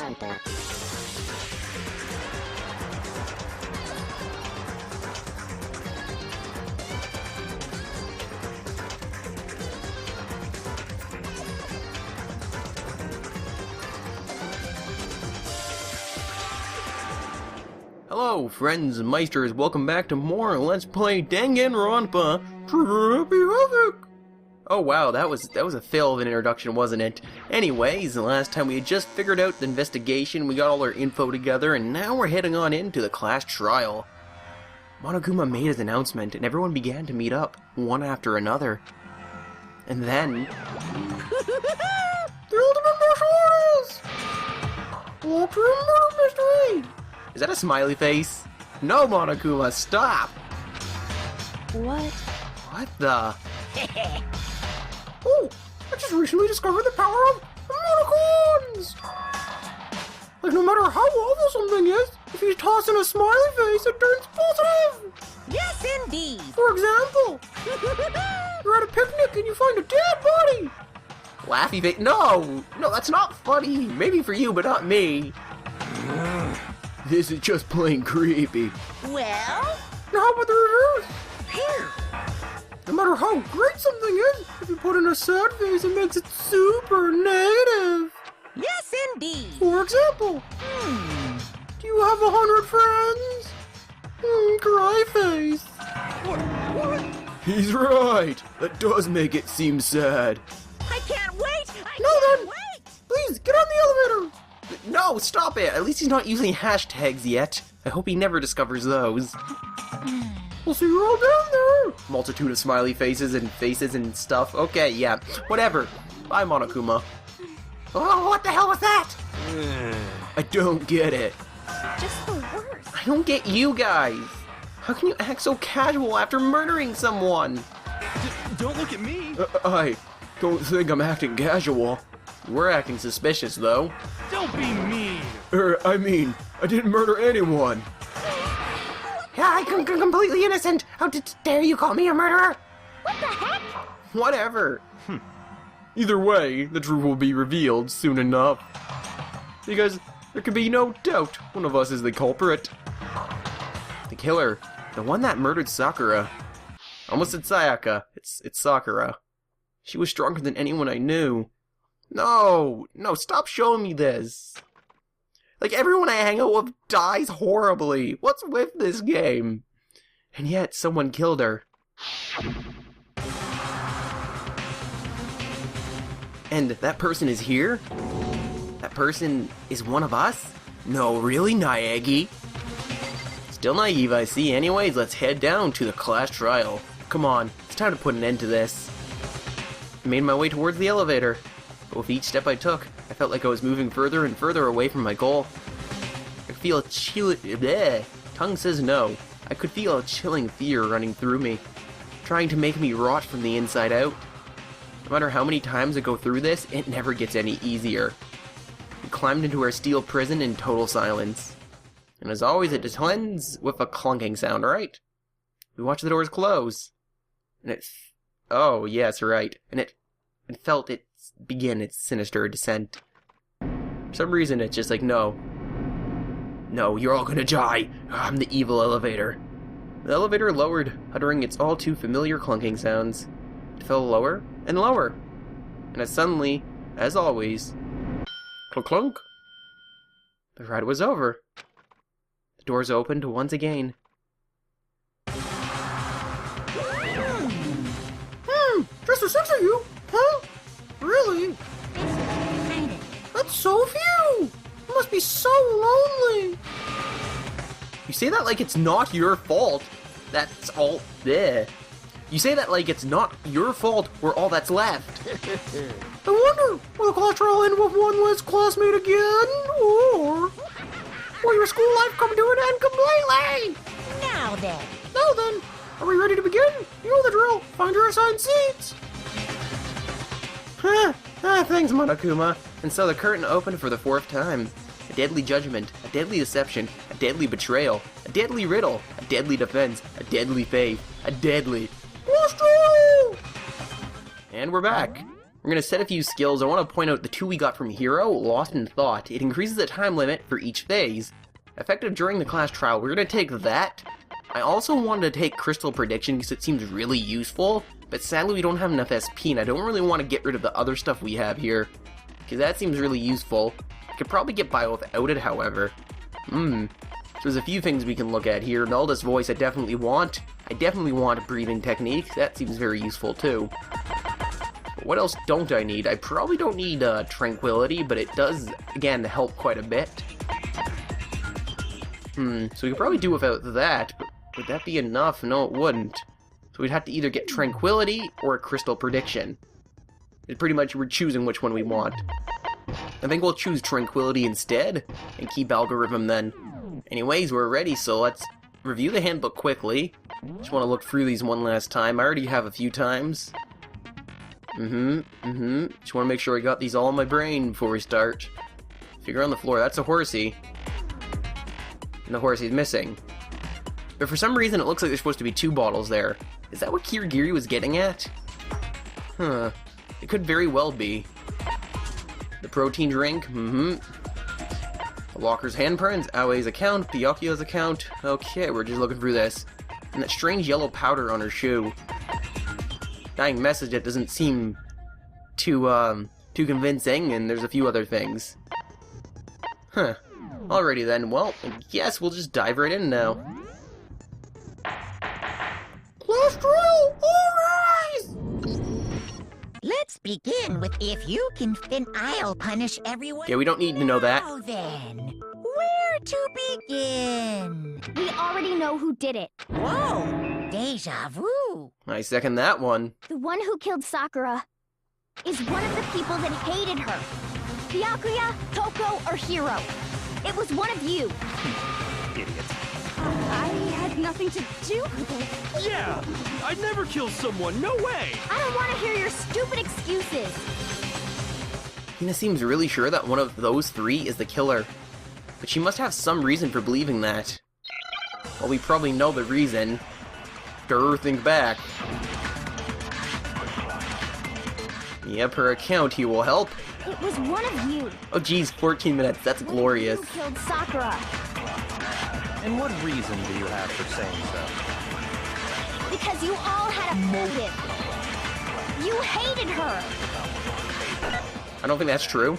Danganronpa. Hello, friends and meisters, welcome back to more Let's Play Danganronpa Trigger. Oh wow, that was a fail of an introduction, wasn't it? Anyways, the last time we had just figured out the investigation, we got all our info together, and now we're heading on into the class trial. Monokuma made his announcement, and everyone began to meet up, one after another. And then... the ultimate martial artist! Ultimate murder mystery! Is that a smiley face? No, Monokuma, stop! What? What the? Oh, I just recently discovered the power of emoticons! Like, no matter how awful something is, if you toss in a smiley face, it turns positive! Yes, indeed! For example, you're at a picnic and you find a dead body! Laughy face? No, that's not funny. Maybe for you, but not me. This is just plain creepy. Well? Now how about the reverse? Here! No matter how great something is, if you put in a sad face, it makes it super negative. Yes, indeed! For example, do you have 100 friends? Cry face. What? He's right. That does make it seem sad. I can't wait! I No, can't then. wait! Please, get on the elevator. No, stop it. At least he's not using hashtags yet. I hope he never discovers those. We'll see you all down there. Multitude of smiley faces and stuff. Okay, yeah, whatever. Bye, Monokuma. Oh, what the hell was that? I don't get it. Just the worst. I don't get you guys. How can you act so casual after murdering someone? Don't look at me! I don't think I'm acting casual. We're acting suspicious, though. Don't be mean! I mean, I didn't murder anyone. Yeah, I'm completely innocent. How dare you call me a murderer? What the heck? Whatever. Either way, the truth will be revealed soon enough. Because there can be no doubt one of us is the culprit. The killer. The one that murdered Sakura. Almost said Sayaka. It's Sakura. She was stronger than anyone I knew. No, stop showing me this. Like, everyone I hang out with dies horribly. What's with this game? And yet, someone killed her. And that person is here? That person is one of us? No, really, Naegi? Still naive, I see. Anyways, let's head down to the class trial. Come on, it's time to put an end to this. I made my way towards the elevator. But with each step I took, I felt like I was moving further and further away from my goal. I could feel a tongue says no. I could feel a chilling fear running through me, trying to make me rot from the inside out. No matter how many times I go through this, it never gets any easier. We climbed into our steel prison in total silence. And as always, it just ends with a clunking sound, right? We watched the doors close. And oh, yes, right. And it felt it begin its sinister descent. For some reason, it's just like, no, you're all gonna die. I'm the evil elevator. The elevator lowered, uttering its all too familiar clunking sounds. It fell lower and lower. And as suddenly, as always, clunk clunk, the ride was over. The doors opened once again. Just a six of you? Huh? Really? That's so few! You must be so lonely! You say that like it's not your fault. That's all there. You say that like it's not your fault we're all that's left. I wonder, will the class trial end with one less classmate again? Or will your school life come to an end completely? Now then, are we ready to begin? You know the drill. Find your assigned seats. Thanks, Monokuma. And so the curtain opened for the fourth time. A deadly judgment, a deadly deception, a deadly betrayal, a deadly riddle, a deadly defense, a deadly faith, a deadly... And we're back. We're going to set a few skills. I want to point out the two we got from Hero, Lost in Thought. It increases the time limit for each phase. Effective during the class trial. We're going to take that. I also wanted to take Crystal Prediction because it seems really useful, but sadly we don't have enough SP, and I don't really want to get rid of the other stuff we have here, because that seems really useful. I could probably get by without it, however. So there's a few things we can look at here. Nalda's Voice I definitely want. I definitely want a Breathing Technique. That seems very useful too. But what else don't I need? I probably don't need Tranquility, but it does, again, help quite a bit. So we could probably do without that, but would that be enough? No, it wouldn't. So we'd have to either get Tranquility or a Crystal Prediction. It's pretty much we're choosing which one we want. I think we'll choose Tranquility instead, and keep Algorithm then. Anyways, we're ready, so let's review the handbook quickly. Just want to look through these one last time. I already have a few times. Just want to make sure I got these all in my brain before we start. Figure on the floor. That's a horsey. And the horsey's missing. But for some reason, it looks like there's supposed to be 2 bottles there. Is that what Kirigiri was getting at? It could very well be. The protein drink, The Walker's handprints, Aoi's account, Byakuya's account. Okay, we're just looking through this. And that strange yellow powder on her shoe. Dying message that doesn't seem too convincing, and there's a few other things. Alrighty then, well, I guess we'll just dive right in now. Class trial, all rise! Let's begin with if you can fin, I'll punish everyone. Yeah, we don't need to know that. Now then, where to begin? We already know who did it. Whoa, deja vu. I second that one. The one who killed Sakura is one of the people that hated her. Byakuya, Toko, or Hiro. It was one of you. Idiot. I had nothing to do with it. Yeah! I'd never kill someone, no way! I don't want to hear your stupid excuses. Hina seems really sure that one of those 3 is the killer. But she must have some reason for believing that. Well, we probably know the reason. Think back. Yep, her account here will help. It was one of you. Oh geez, 14 minutes, that's glorious. You killed Sakura. And what reason do you have for saying so? Because you all had a motive. You hated her. I don't think that's true.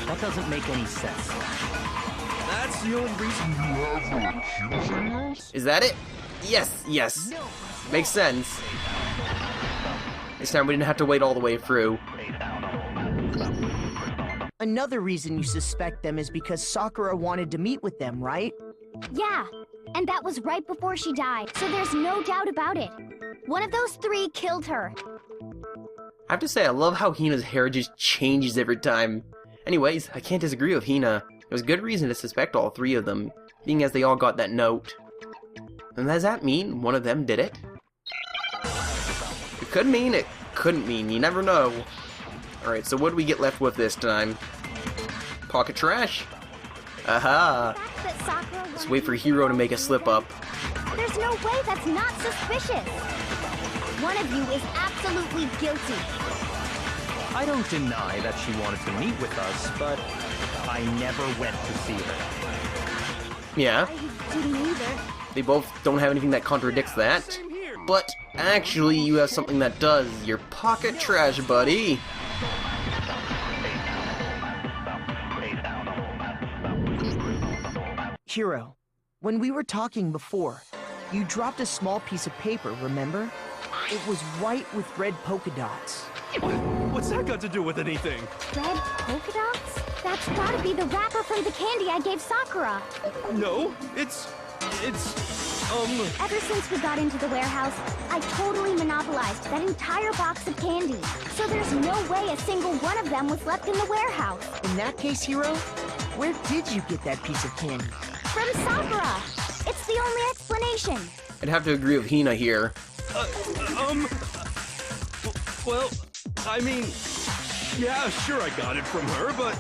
That doesn't make any sense. That's the only reason you have for accusing us? Is that it? Yes. Makes sense. This time we didn't have to wait all the way through. Another reason you suspect them is because Sakura wanted to meet with them, right? Yeah, and that was right before she died, so there's no doubt about it. One of those 3 killed her. I have to say, I love how Hina's hair just changes every time. Anyways, I can't disagree with Hina. There was good reason to suspect all 3 of them, being as they all got that note. And does that mean one of them did it? It could mean, it couldn't mean, you never know. Alright, so what do we get left with this time? Pocket trash? Aha! Let's wait for Hiro to make a slip up. There's no way that's not suspicious. One of you is absolutely guilty. I don't deny that she wanted to meet with us, but I never went to see her. Yeah, I didn't either. they both don't have anything that contradicts that. Same here. But actually, you have something that does. Your pocket trash, buddy. Hiro, when we were talking before, you dropped a small piece of paper, remember? It was white with red polka dots. What's that got to do with anything? Red polka dots? That's gotta be the wrapper from the candy I gave Sakura. No, it's... Ever since we got into the warehouse, I totally monopolized that entire box of candy. So there's no way a single one of them was left in the warehouse. In that case, Hiro, where did you get that piece of candy? From Sakura. It's the only explanation. I'd have to agree with Hina here. Well, I mean, yeah, sure I got it from her, but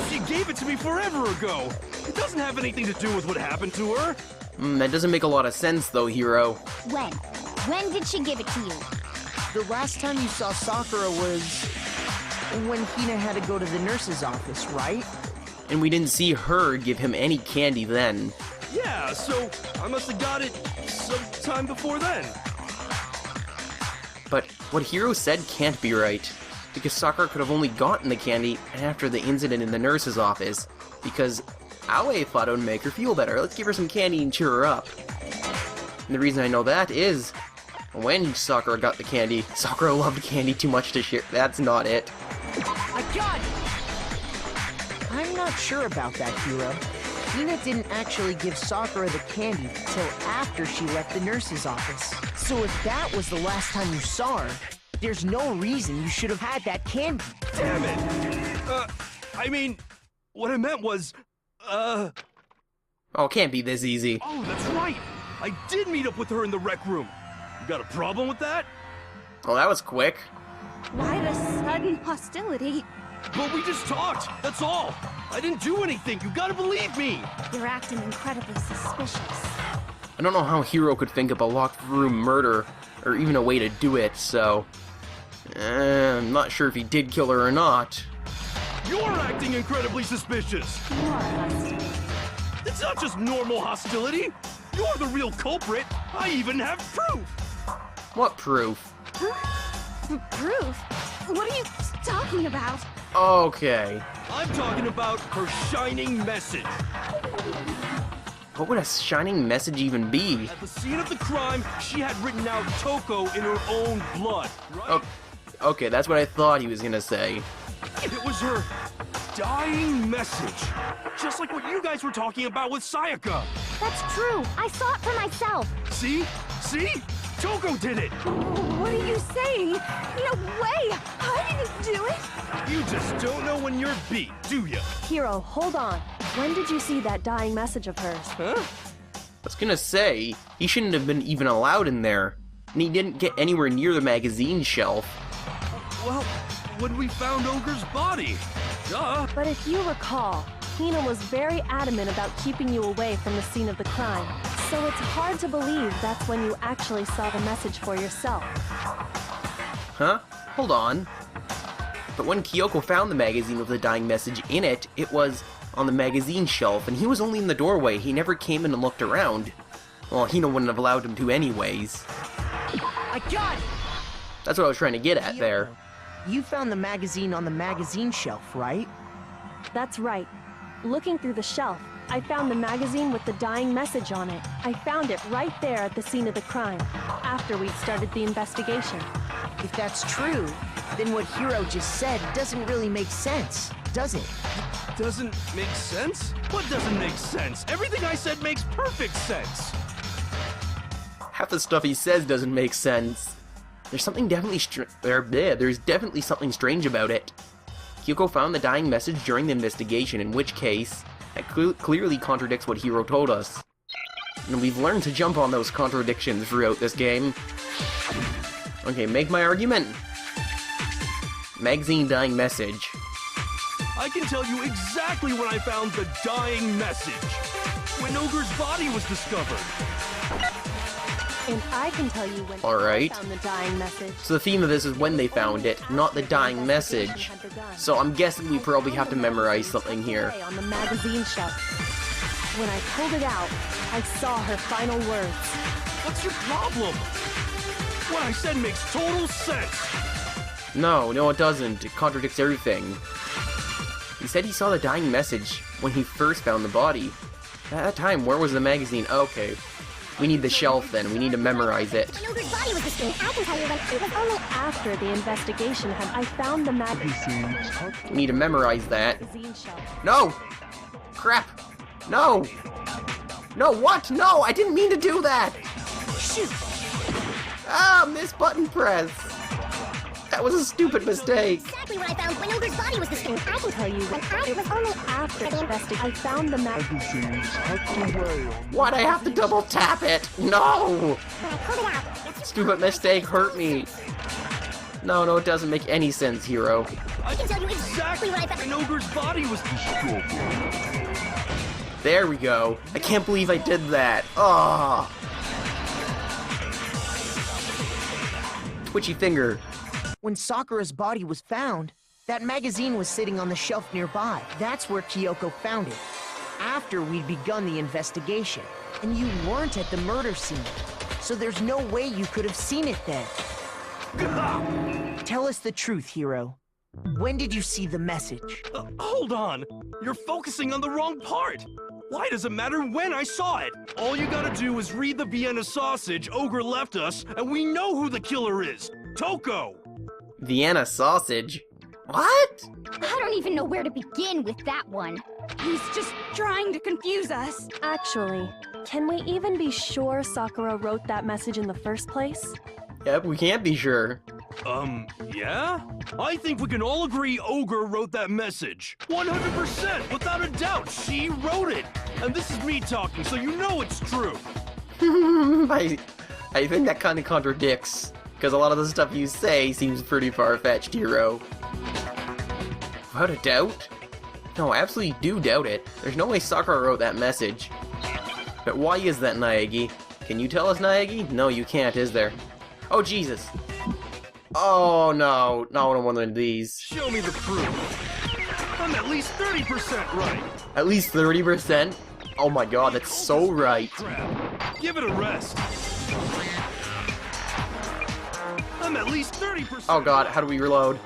she gave it to me forever ago. It doesn't have anything to do with what happened to her. That doesn't make a lot of sense, though, Hiro. When? When did she give it to you? The last time you saw Sakura was when Hina had to go to the nurse's office, right? And we didn't see her give him any candy then. Yeah, so I must have got it sometime before then. But what Hiro said can't be right, because Sakura could have only gotten the candy after the incident in the nurse's office, because Aoi thought it would make her feel better. Let's give her some candy and cheer her up. And the reason I know that is, when Sakura got the candy, Sakura loved candy too much to share. That's not it. I got it! I'm not sure about that, Hiro. Hina didn't actually give Sakura the candy till after she left the nurse's office. So if that was the last time you saw her, there's no reason you should have had that candy. Damn it! I mean, what I meant was, Oh, it can't be this easy. Oh, that's right! I did meet up with her in the rec room. You got a problem with that? Oh, that was quick. Why the sudden hostility? But we just talked, that's all. I didn't do anything, you gotta believe me. You're acting incredibly suspicious. I don't know how Hiro could think of a locked room murder, or even a way to do it, so... I'm not sure if he did kill her or not. You're acting incredibly suspicious. You are hostile. It's not just normal hostility. You're the real culprit. I even have proof. What proof? Proof? What are you talking about? Okay. I'm talking about her shining message. What would a shining message even be? At the scene of the crime, she had written out Toko in her own blood, right? Oh, okay, that's what I thought he was gonna say. It was her dying message. Just like what you guys were talking about with Sayaka. That's true. I saw it for myself. See? See? Toko did it! What are you saying? No way! I didn't do it! You just don't know when you're beat, do ya? Hiro, hold on. When did you see that dying message of hers? Huh? I was gonna say, he shouldn't have been even allowed in there. And he didn't get anywhere near the magazine shelf. Well, when we found Ogre's body. Duh. But if you recall, Hina was very adamant about keeping you away from the scene of the crime. So it's hard to believe that's when you actually saw the message for yourself. Huh? Hold on. But when Kyoko found the magazine with the dying message in it, it was on the magazine shelf, and he was only in the doorway. He never came in and looked around. Well, Hina wouldn't have allowed him to anyways. I got it! That's what I was trying to get at there. You found the magazine on the magazine shelf, right? That's right. Looking through the shelf, I found the magazine with the dying message on it. I found it right there at the scene of the crime, after we'd started the investigation. If that's true, then what Hiro just said doesn't really make sense, does it? Doesn't make sense? What doesn't make sense? Everything I said makes perfect sense. Half the stuff he says doesn't make sense. There's something definitely there's definitely something strange about it. Kyoko found the dying message during the investigation, in which case, that clearly contradicts what Hiro told us. And we've learned to jump on those contradictions throughout this game. Okay, make my argument. Magazine dying message. I can tell you exactly when I found the dying message. When Ogre's body was discovered. And I can tell you when Alright. I found the dying message. So the theme of this is when they found it, not the dying message. So I'm guessing we probably have to memorize something here. On the magazine shelf. When I pulled it out, I saw her final words. What's your problem? What I said makes total sense. No, it doesn't. It contradicts everything. He said he saw the dying message when he first found the body. At that time, where was the magazine? Okay. We need the shelf then. We need to memorize it. When Ogre's body was discovered, I can tell you when it was Only after the investigation had I found the magazine We need to memorize that. shelf. No! Crap! No! No, what? No, I didn't mean to do that! Shoot! Ah, miss button press! That was a stupid mistake. exactly what I found when Ogre's body was discovered. I can tell you when It was only after the investigation I found the magazine. Why'd I have to double tap it? No! when I pulled it out. Stupid mistake hurt me. No, it doesn't make any sense, Hiro. I can tell you exactly what I found. when Ogre's body was discovered. There we go. I can't believe I did that. Ah! Twitchy finger. When Sakura's body was found, That magazine was sitting on the shelf nearby. That's where Kyoko found it, after we'd begun the investigation. And you weren't at the murder scene, so there's no way you could have seen it then. Tell us the truth, Hiro. When did you see the message? Hold on! You're focusing on the wrong part! Why does it matter when I saw it? All you gotta do is read the Vienna sausage Ogre left us, and we know who the killer is! Toko! Vienna sausage? What? I don't even know where to begin with that one. He's just trying to confuse us. Actually, can we even be sure Sakura wrote that message in the first place? Yep, we can't be sure. Yeah? I think we can all agree Ogre wrote that message. 100%, without a doubt, she wrote it. And this is me talking, so you know it's true. I think that kind of contradicts, because a lot of the stuff you say seems pretty far-fetched, Hiro. Without a doubt? No, I absolutely do doubt it. There's no way Sakura wrote that message. But why is that, Naegi? Can you tell us, Naegi? No, you can't, is there? Oh, Jesus. Oh, no. Not one of these. Show me the proof. I'm at least 30% right. At least 30%? Oh my god, that's so right. Crap. Give it a rest. I'm at least 30%. Oh god, how do we reload?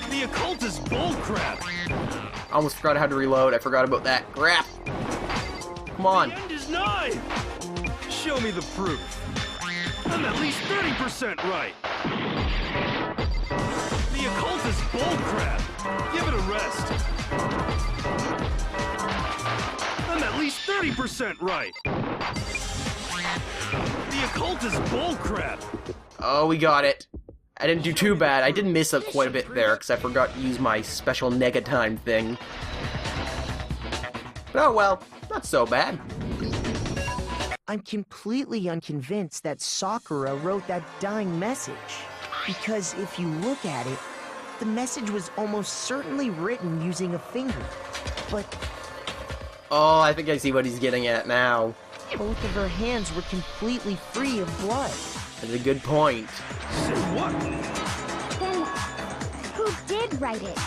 The occult is bullcrap. I almost forgot how to reload. I forgot about that. Crap. Come on. The end is nigh. Show me the proof. I'm at least 30% right. The occult is bullcrap. Give it a rest. I'm at least 30% right. The occult is bullcrap. Oh, we got it. I didn't do too bad. I did miss up quite a bit there, because I forgot to use my special negatime thing. But oh well, not so bad. I'm completely unconvinced that Sakura wrote that dying message. Because if you look at it, the message was almost certainly written using a finger. But Oh, I think I see what he's getting at now. both of her hands were completely free of blood. That's a good point. Say what? Then, who did write it?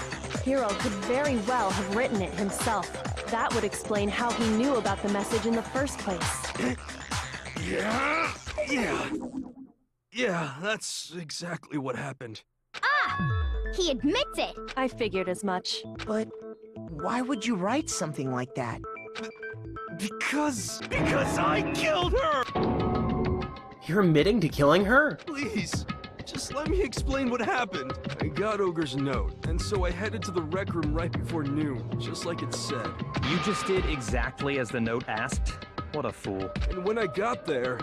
Hiro could very well have written it himself. That would explain how he knew about the message in the first place. Yeah, that's exactly what happened. Ah! He admits it! I figured as much. But why would you write something like that? Because I killed her! You're admitting to killing her? Please, just let me explain what happened. I got Ogre's note, and so I headed to the rec room right before noon, just like it said. You just did exactly as the note asked? What a fool. And when I got there...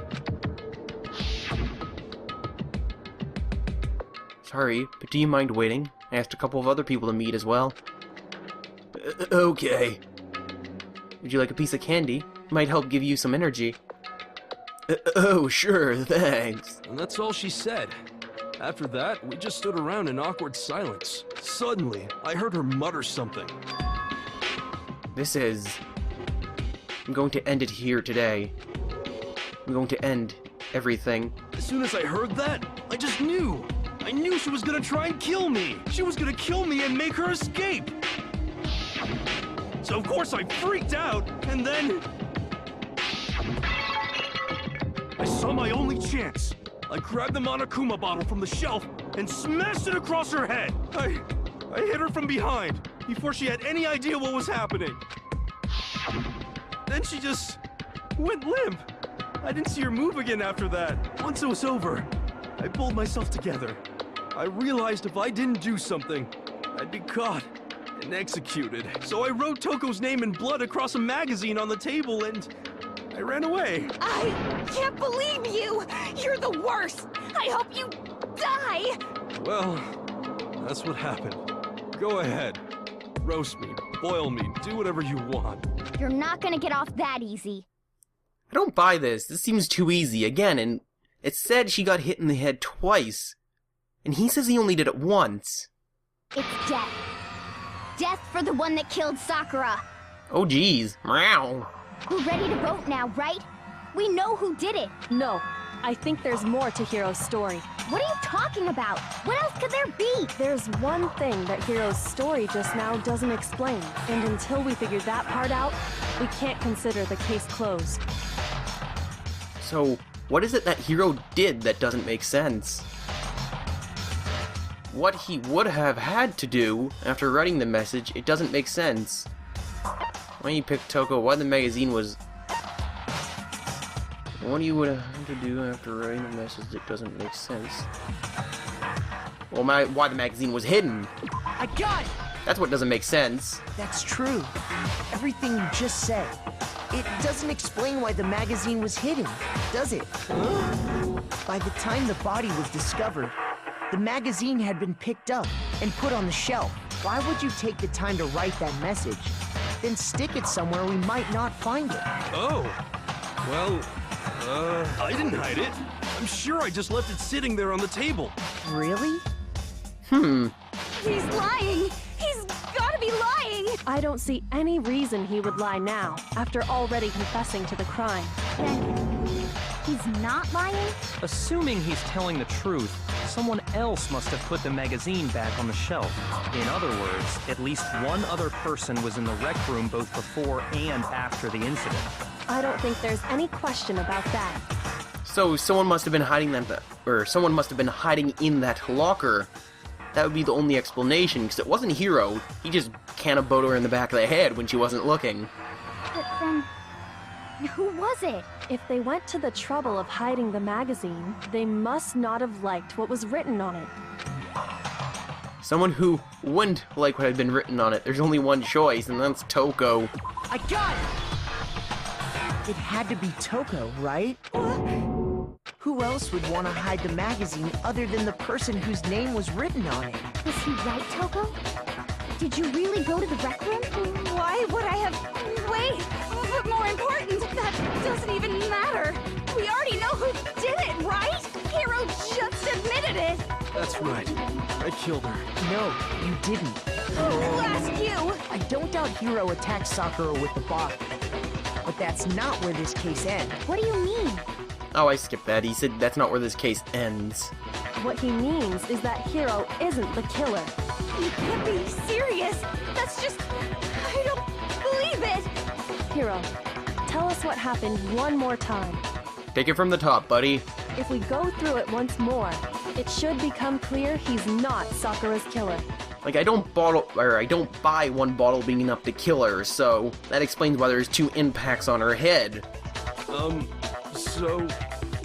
Sorry, but do you mind waiting? I asked a couple of other people to meet as well. Okay. Would you like a piece of candy? Might help give you some energy. Oh, sure, thanks. And that's all she said. After that, we just stood around in awkward silence. Suddenly, I heard her mutter something. This is... I'm going to end it here today. I'm going to end everything. As soon as I heard that, I just knew. I knew she was gonna try and kill me. She was gonna kill me and make her escape. So of course I freaked out, and then... I saw my only chance. I grabbed the Monokuma bottle from the shelf and smashed it across her head. I hit her from behind before she had any idea what was happening. Then she just went limp. I didn't see her move again after that. Once it was over, I pulled myself together. I realized if I didn't do something, I'd be caught and executed. So I wrote Toko's name in blood across a magazine on the table and I ran away. I can't believe you! You're the worst! I hope you die! Well, that's what happened. Go ahead. Roast me, boil me, do whatever you want. You're not gonna get off that easy. I don't buy this. This seems too easy. Again, and it said she got hit in the head twice. And he says he only did it once. It's death. Death for the one that killed Sakura. Oh geez. Meow. We're ready to vote now, right? We know who did it. No, I think there's more to Hiro's story. What are you talking about? What else could there be? There's one thing that Hiro's story just now doesn't explain, and until we figure that part out, we can't consider the case closed. So, what is it that Hiro did that doesn't make sense? What he would have had to do after writing the message, it doesn't make sense. Why you pick Toko? Why the magazine was... What you would have had to do after writing the message, it doesn't make sense. Well, why the magazine was hidden. I got it! That's what doesn't make sense. That's true. Everything you just said. It doesn't explain why the magazine was hidden, does it? By the time the body was discovered, the magazine had been picked up and put on the shelf. Why would you take the time to write that message, then stick it somewhere we might not find it? Oh, well, I didn't hide it. I'm sure I just left it sitting there on the table. Really? He's lying! He's gotta be lying! I don't see any reason he would lie now, after already confessing to the crime. Then he's not lying? Assuming he's telling the truth, someone else must have put the magazine back on the shelf. In other words, at least one other person was in the rec room both before and after the incident. I don't think there's any question about that. So someone must have been hiding someone must have been hiding in that locker. That would be the only explanation, because it wasn't Hiro. He just cannonballed her in the back of the head when she wasn't looking. But then, who was it? If they went to the trouble of hiding the magazine, they must not have liked what was written on it. Someone who wouldn't like what had been written on it. There's only one choice, and that's Toko. I got it! It had to be Toko, right? Who else would want to hide the magazine other than the person whose name was written on it? Was he right, Toko? Did you really go to the rec room? Why would I have... Wait! But more important, that doesn't even matter! We already know who did it, right? Hiro just admitted it! That's right. I killed her. No, you didn't. Who asked you? I don't doubt Hiro attacked Sakura with the bottle. But that's not where this case ends. What do you mean? Oh, I skipped that. He said that's not where this case ends. What he means is that Hiro isn't the killer. You can't be serious! That's just... I don't believe it! Hiro, tell us what happened one more time. Take it from the top, buddy. If we go through it once more, it should become clear he's not Sakura's killer. Like, I don't buy one bottle being enough to kill her, so that explains why there's 2 impacts on her head. So,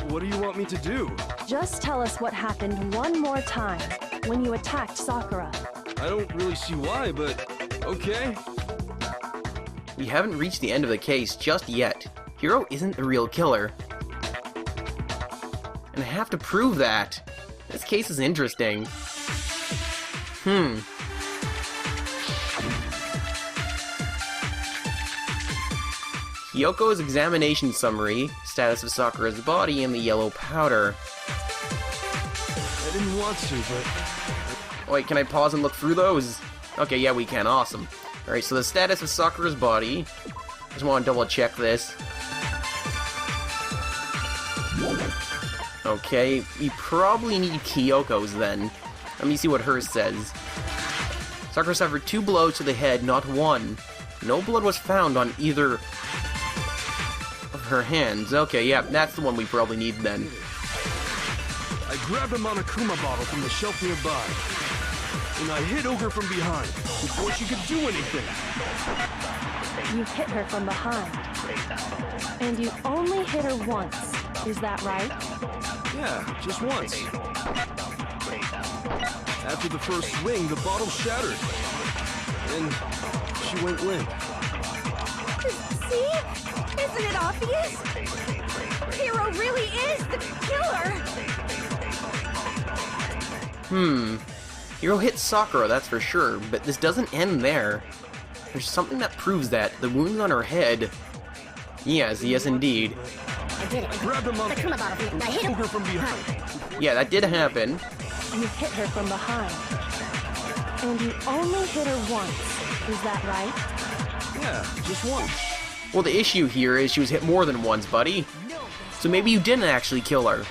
what do you want me to do? Just tell us what happened one more time when you attacked Sakura. I don't really see why, but okay. We haven't reached the end of the case just yet. Hiro isn't the real killer. And I have to prove that. This case is interesting. Hyoko's examination summary, status of Sakura's body, and the yellow powder. I didn't want to, but... Wait, can I pause and look through those? Okay, yeah, we can. Awesome. Alright, so the status of Sakura's body. Just want to double check this. Okay, we probably need Kyoko's then. Let me see what hers says. Sakura suffered 2 blows to the head, not 1. No blood was found on either of her hands. Okay, yeah, that's the one we probably need then. I grabbed a Monokuma bottle from the shelf nearby, and I hit Ogre from behind before she could do anything. You hit her from behind. And you only hit her once. Is that right? Yeah, just once. After the first swing, the bottle shattered, and she went limp. See? Isn't it obvious? Hiro really is the killer! Hiro hit Sakura, that's for sure, but this doesn't end there. There's something that proves that. The wounds on her head. Yes, indeed. I did it. Grab the Monokuma bottle. I hit Ogre from behind. Yeah, that did happen. You hit her from behind. And you only hit her once. Is that right? Yeah, just once. Well, the issue here is she was hit more than once, buddy. No, that's So maybe you didn't actually kill her.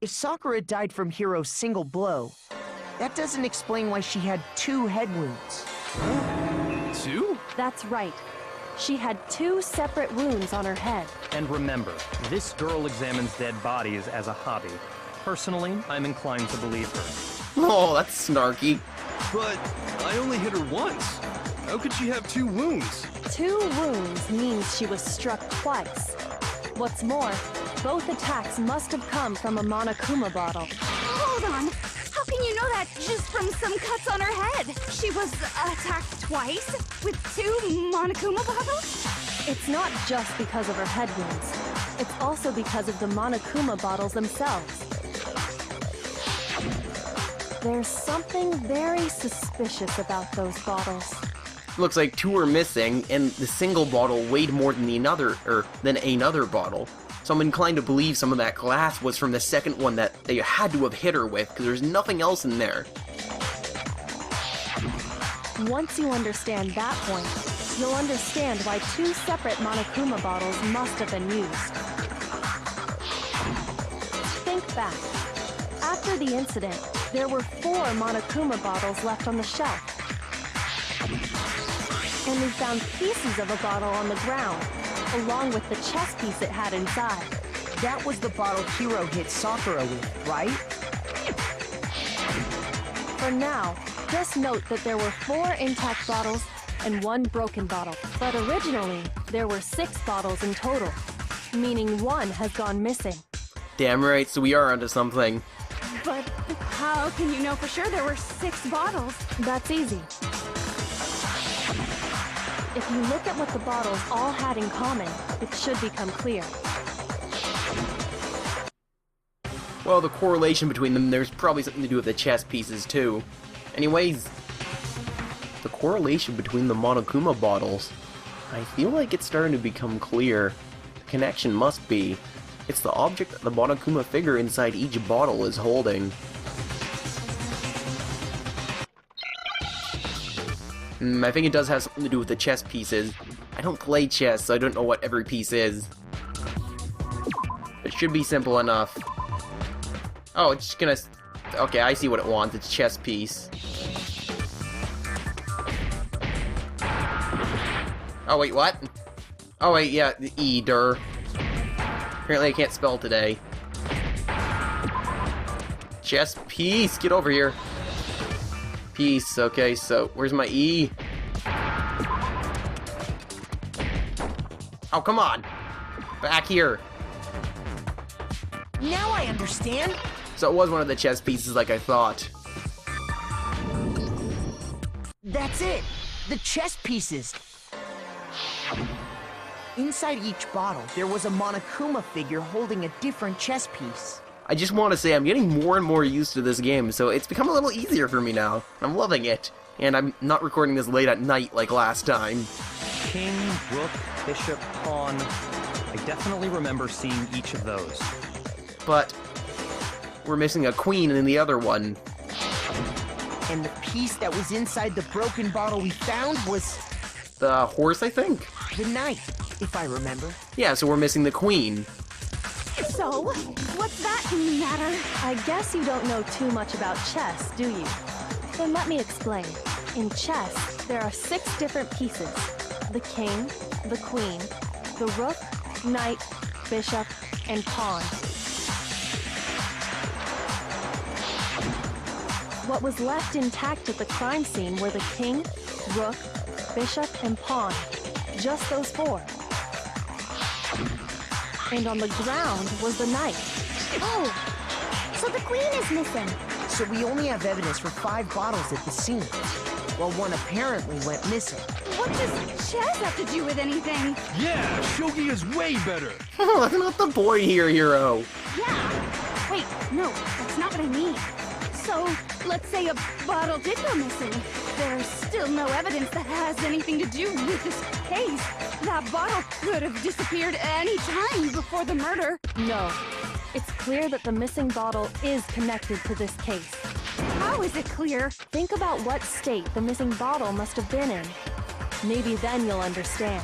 If Sakura died from Hiro's single blow, that doesn't explain why she had 2 head wounds. 2? That's right. She had 2 separate wounds on her head. And remember, this girl examines dead bodies as a hobby. Personally, I'm inclined to believe her. Oh, that's snarky. But I only hit her once. How could she have 2 wounds? 2 wounds means she was struck twice. What's more, both attacks must have come from a Monokuma bottle. Hold on. How can you know that just from some cuts on her head? She was attacked twice with 2 Monokuma bottles? It's not just because of her head wounds. It's also because of the Monokuma bottles themselves. There's something very suspicious about those bottles. Looks like 2 are missing, and the single bottle weighed more than another bottle. So I'm inclined to believe some of that glass was from the second one that they had to have hit her with, because there's nothing else in there. Once you understand that point, you'll understand why 2 separate Monokuma bottles must have been used. Think back. After the incident, there were 4 Monokuma bottles left on the shelf. And we found pieces of a bottle on the ground, along with the chess piece it had inside. That was the bottle Hiro hit Sakura with, right? For now, just note that there were 4 intact bottles and 1 broken bottle. But originally, there were 6 bottles in total, meaning 1 has gone missing. Damn right, so we are onto something. But how can you know for sure there were 6 bottles? That's easy. If you look at what the bottles all had in common, it should become clear. Well, the correlation between them, there's probably something to do with the chess pieces, too. Anyways, the correlation between the Monokuma bottles, I feel like it's starting to become clear. The connection must be, it's the object that the Monokuma figure inside each bottle is holding. I think it does have something to do with the chess pieces. I don't play chess, so I don't know what every piece is. It should be simple enough. Oh, it's just gonna... Okay, I see what it wants. It's chess piece. Oh, wait, what? Oh, wait, yeah, the E, der. Apparently I can't spell today. Chess piece! Get over here. Piece, okay, so where's my E? Oh, come on! Back here! Now I understand. So it was one of the chess pieces like I thought. That's it. The chess pieces. Inside each bottle, there was a Monokuma figure holding a different chess piece. I just want to say I'm getting more and more used to this game, so it's become a little easier for me now. I'm loving it. And I'm not recording this late at night like last time. King, rook, bishop, pawn. I definitely remember seeing each of those. But we're missing a queen in the other one. And the piece that was inside the broken bottle we found was The horse, I think? the knight, if I remember. Yeah, so we're missing the queen. So, what's that matter? I guess you don't know too much about chess, do you? Then let me explain. In chess, there are 6 different pieces. The king, the queen, the rook, knight, bishop, and pawn. What was left intact at the crime scene were the king, rook, bishop, and pawn. Just those 4. And on the ground was the knight. Oh, so the queen is missing. So we only have evidence for 5 bottles at the scene, while 1 apparently went missing. What does chess have to do with anything? Yeah, shogi is way better. That's not the boy here, hero. Yeah. Wait, no, that's not what I mean. So, let's say a bottle did go missing. There's still no evidence that has anything to do with this case. That bottle could have disappeared any time before the murder. No. It's clear that the missing bottle is connected to this case. How is it clear? Think about what state the missing bottle must have been in. Maybe then you'll understand.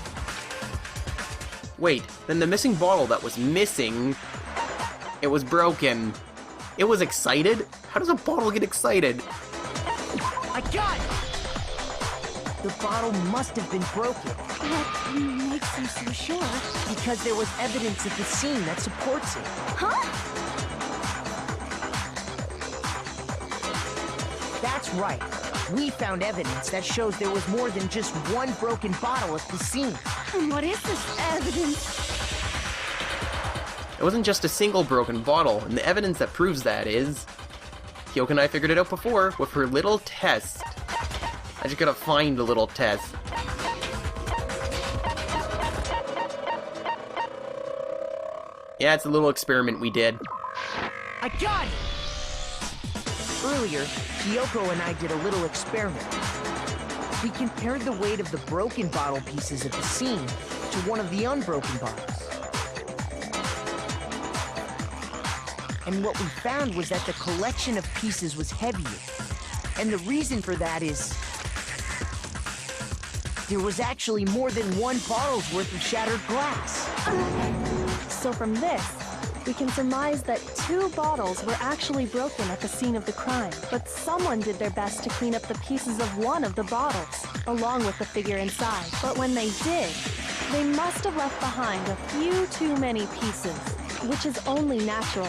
Wait, then the missing bottle that was missing... It was broken. It was excited? How does a bottle get excited? I got it! The bottle must have been broken. What makes you so sure? Because there was evidence at the scene that supports it. Huh? That's right. We found evidence that shows there was more than just one broken bottle at the scene. What is this evidence? It wasn't just a single broken bottle, and the evidence that proves that is... Hyoka and I figured it out before with her little test. I just gotta find the little test. Yeah, it's a little experiment we did. I got it! Earlier, Kyoko and I did a little experiment. We compared the weight of the broken bottle pieces at the scene to one of the unbroken bottles. And what we found was that the collection of pieces was heavier. And the reason for that is... there was actually more than one bottle's worth of shattered glass. So from this, we can surmise that 2 bottles were actually broken at the scene of the crime, but someone did their best to clean up the pieces of one of the bottles, along with the figure inside. But when they did, they must have left behind a few too many pieces, which is only natural.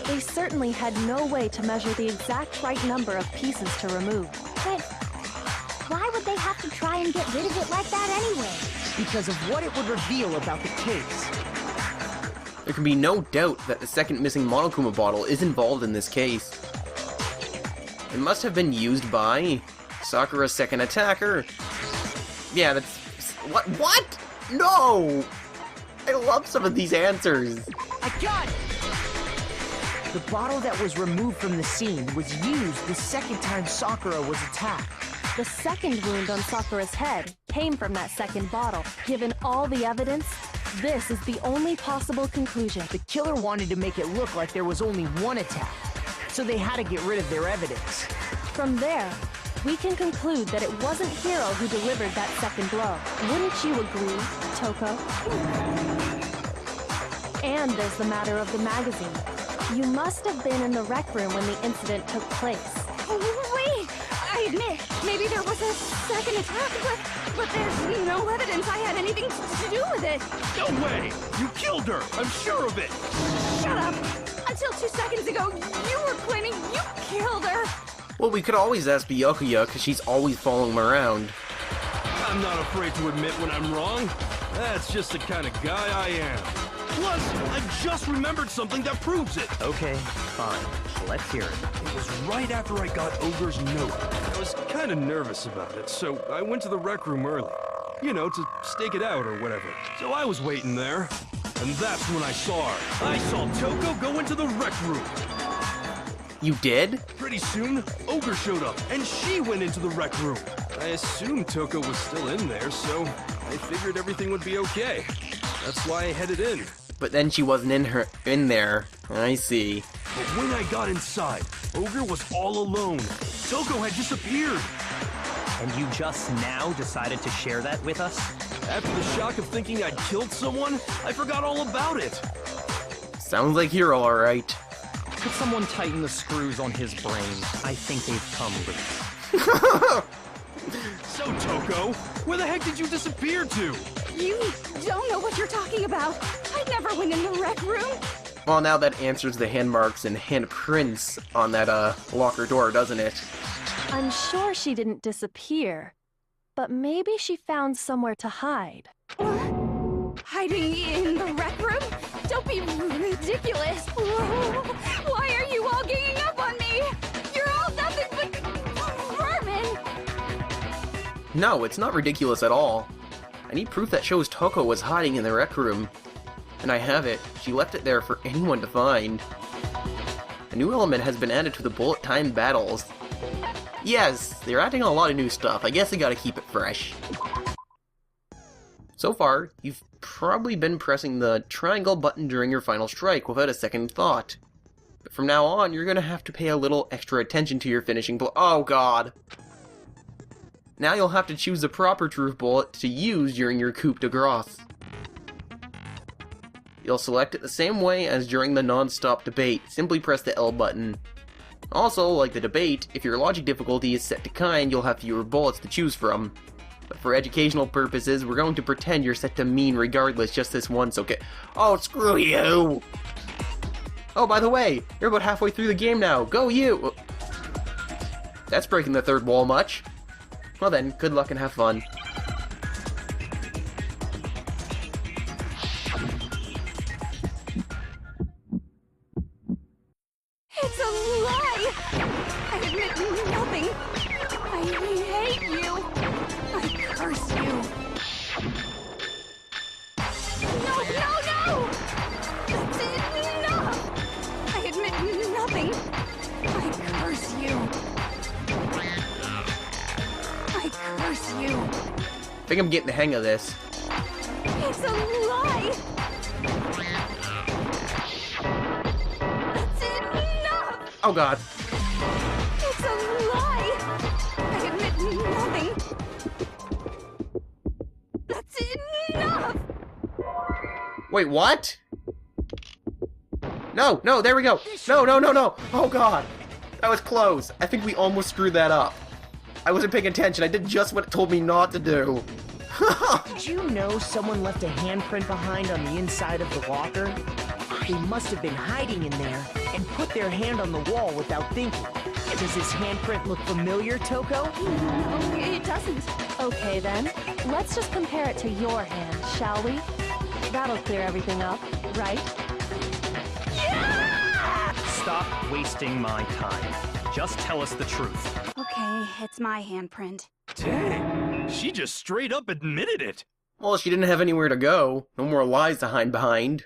They certainly had no way to measure the exact right number of pieces to remove. But why would they have to try and get rid of it like that anyway? Because of what it would reveal about the case. There can be no doubt that the second missing Monokuma bottle is involved in this case. It must have been used by Sakura's second attacker. Yeah, that's... What? No! I love some of these answers. I got it! The bottle that was removed from the scene was used the second time Sakura was attacked. The second wound on Sakura's head came from that second bottle. Given all the evidence, this is the only possible conclusion. The killer wanted to make it look like there was only one attack, so they had to get rid of their evidence. From there, we can conclude that it wasn't Hiro who delivered that second blow. Wouldn't you agree, Toko? And there's the matter of the magazine. You must have been in the rec room when the incident took place. Wait! I admit, maybe there was a second attack, but there's no evidence I had anything to do with it. No way! You killed her! I'm sure of it! Shut up! Until 2 seconds ago, you were claiming you killed her! Well, we could always ask Byakuya, because she's always following him around. I'm not afraid to admit when I'm wrong. That's just the kind of guy I am. Plus, I just remembered something that proves it. Okay, fine. Let's hear it. It was right after I got Ogre's note. I was kind of nervous about it, so I went to the rec room early. You know, to stake it out or whatever. So I was waiting there, and that's when I saw her. I saw Toko go into the rec room. You did? Pretty soon, Ogre showed up, and she went into the rec room. I assumed Toko was still in there, so I figured everything would be okay. That's why I headed in. But then she wasn't in there. I see. But when I got inside, Ogre was all alone. Toko had disappeared. And you just now decided to share that with us? After the shock of thinking I'd killed someone, I forgot all about it. Sounds like Hiro, alright. Could someone tighten the screws on his brain? I think they've come loose. So, Toko, where the heck did you disappear to? You don't know what you're talking about. I never went in the rec room. Well, now that answers the hand marks and handprints on that, locker door, doesn't it? I'm sure she didn't disappear, but maybe she found somewhere to hide. Hiding in the rec room? Don't be ridiculous. Why are you all ganging up on me? You're all nothing but vermin. No, it's not ridiculous at all. I need proof that shows Toko was hiding in the rec room. And I have it. She left it there for anyone to find. A new element has been added to the bullet time battles. Yes, they're adding a lot of new stuff. I guess I gotta keep it fresh. So far, you've probably been pressing the triangle button during your final strike without a second thought. But from now on, you're gonna have to pay a little extra attention to your finishing blow. Oh god! Now you'll have to choose the proper truth bullet to use during your coup de grace. You'll select it the same way as during the non-stop debate. Simply press the L button. Also, like the debate, if your logic difficulty is set to kind, you'll have fewer bullets to choose from. But for educational purposes, we're going to pretend you're set to mean regardless just this once, okay? Oh, screw you! Oh, by the way, you're about halfway through the game now. Go you! That's breaking the third wall much. Well then, good luck and have fun. It's a lie! I admit nothing. I hate you. I curse you. No, no, no! That's enough! I admit nothing. I curse you. I curse you. I think I'm getting the hang of this. It's a lie! That's enough! Oh god. It's a lie! I admit nothing. That's enough! Wait, what? No, no, there we go. No, no, no, no. Oh god. That was close. I think we almost screwed that up. I wasn't paying attention. I did just what it told me not to do. Did you know someone left a handprint behind on the inside of the locker? They must have been hiding in there and put their hand on the wall without thinking. Does this handprint look familiar, Toko? No, it doesn't. Okay then, let's just compare it to your hand, shall we? That'll clear everything up, right? Stop wasting my time. Just tell us the truth. Okay, it's my handprint. Dang, she just straight up admitted it. Well, she didn't have anywhere to go. No more lies to hide behind.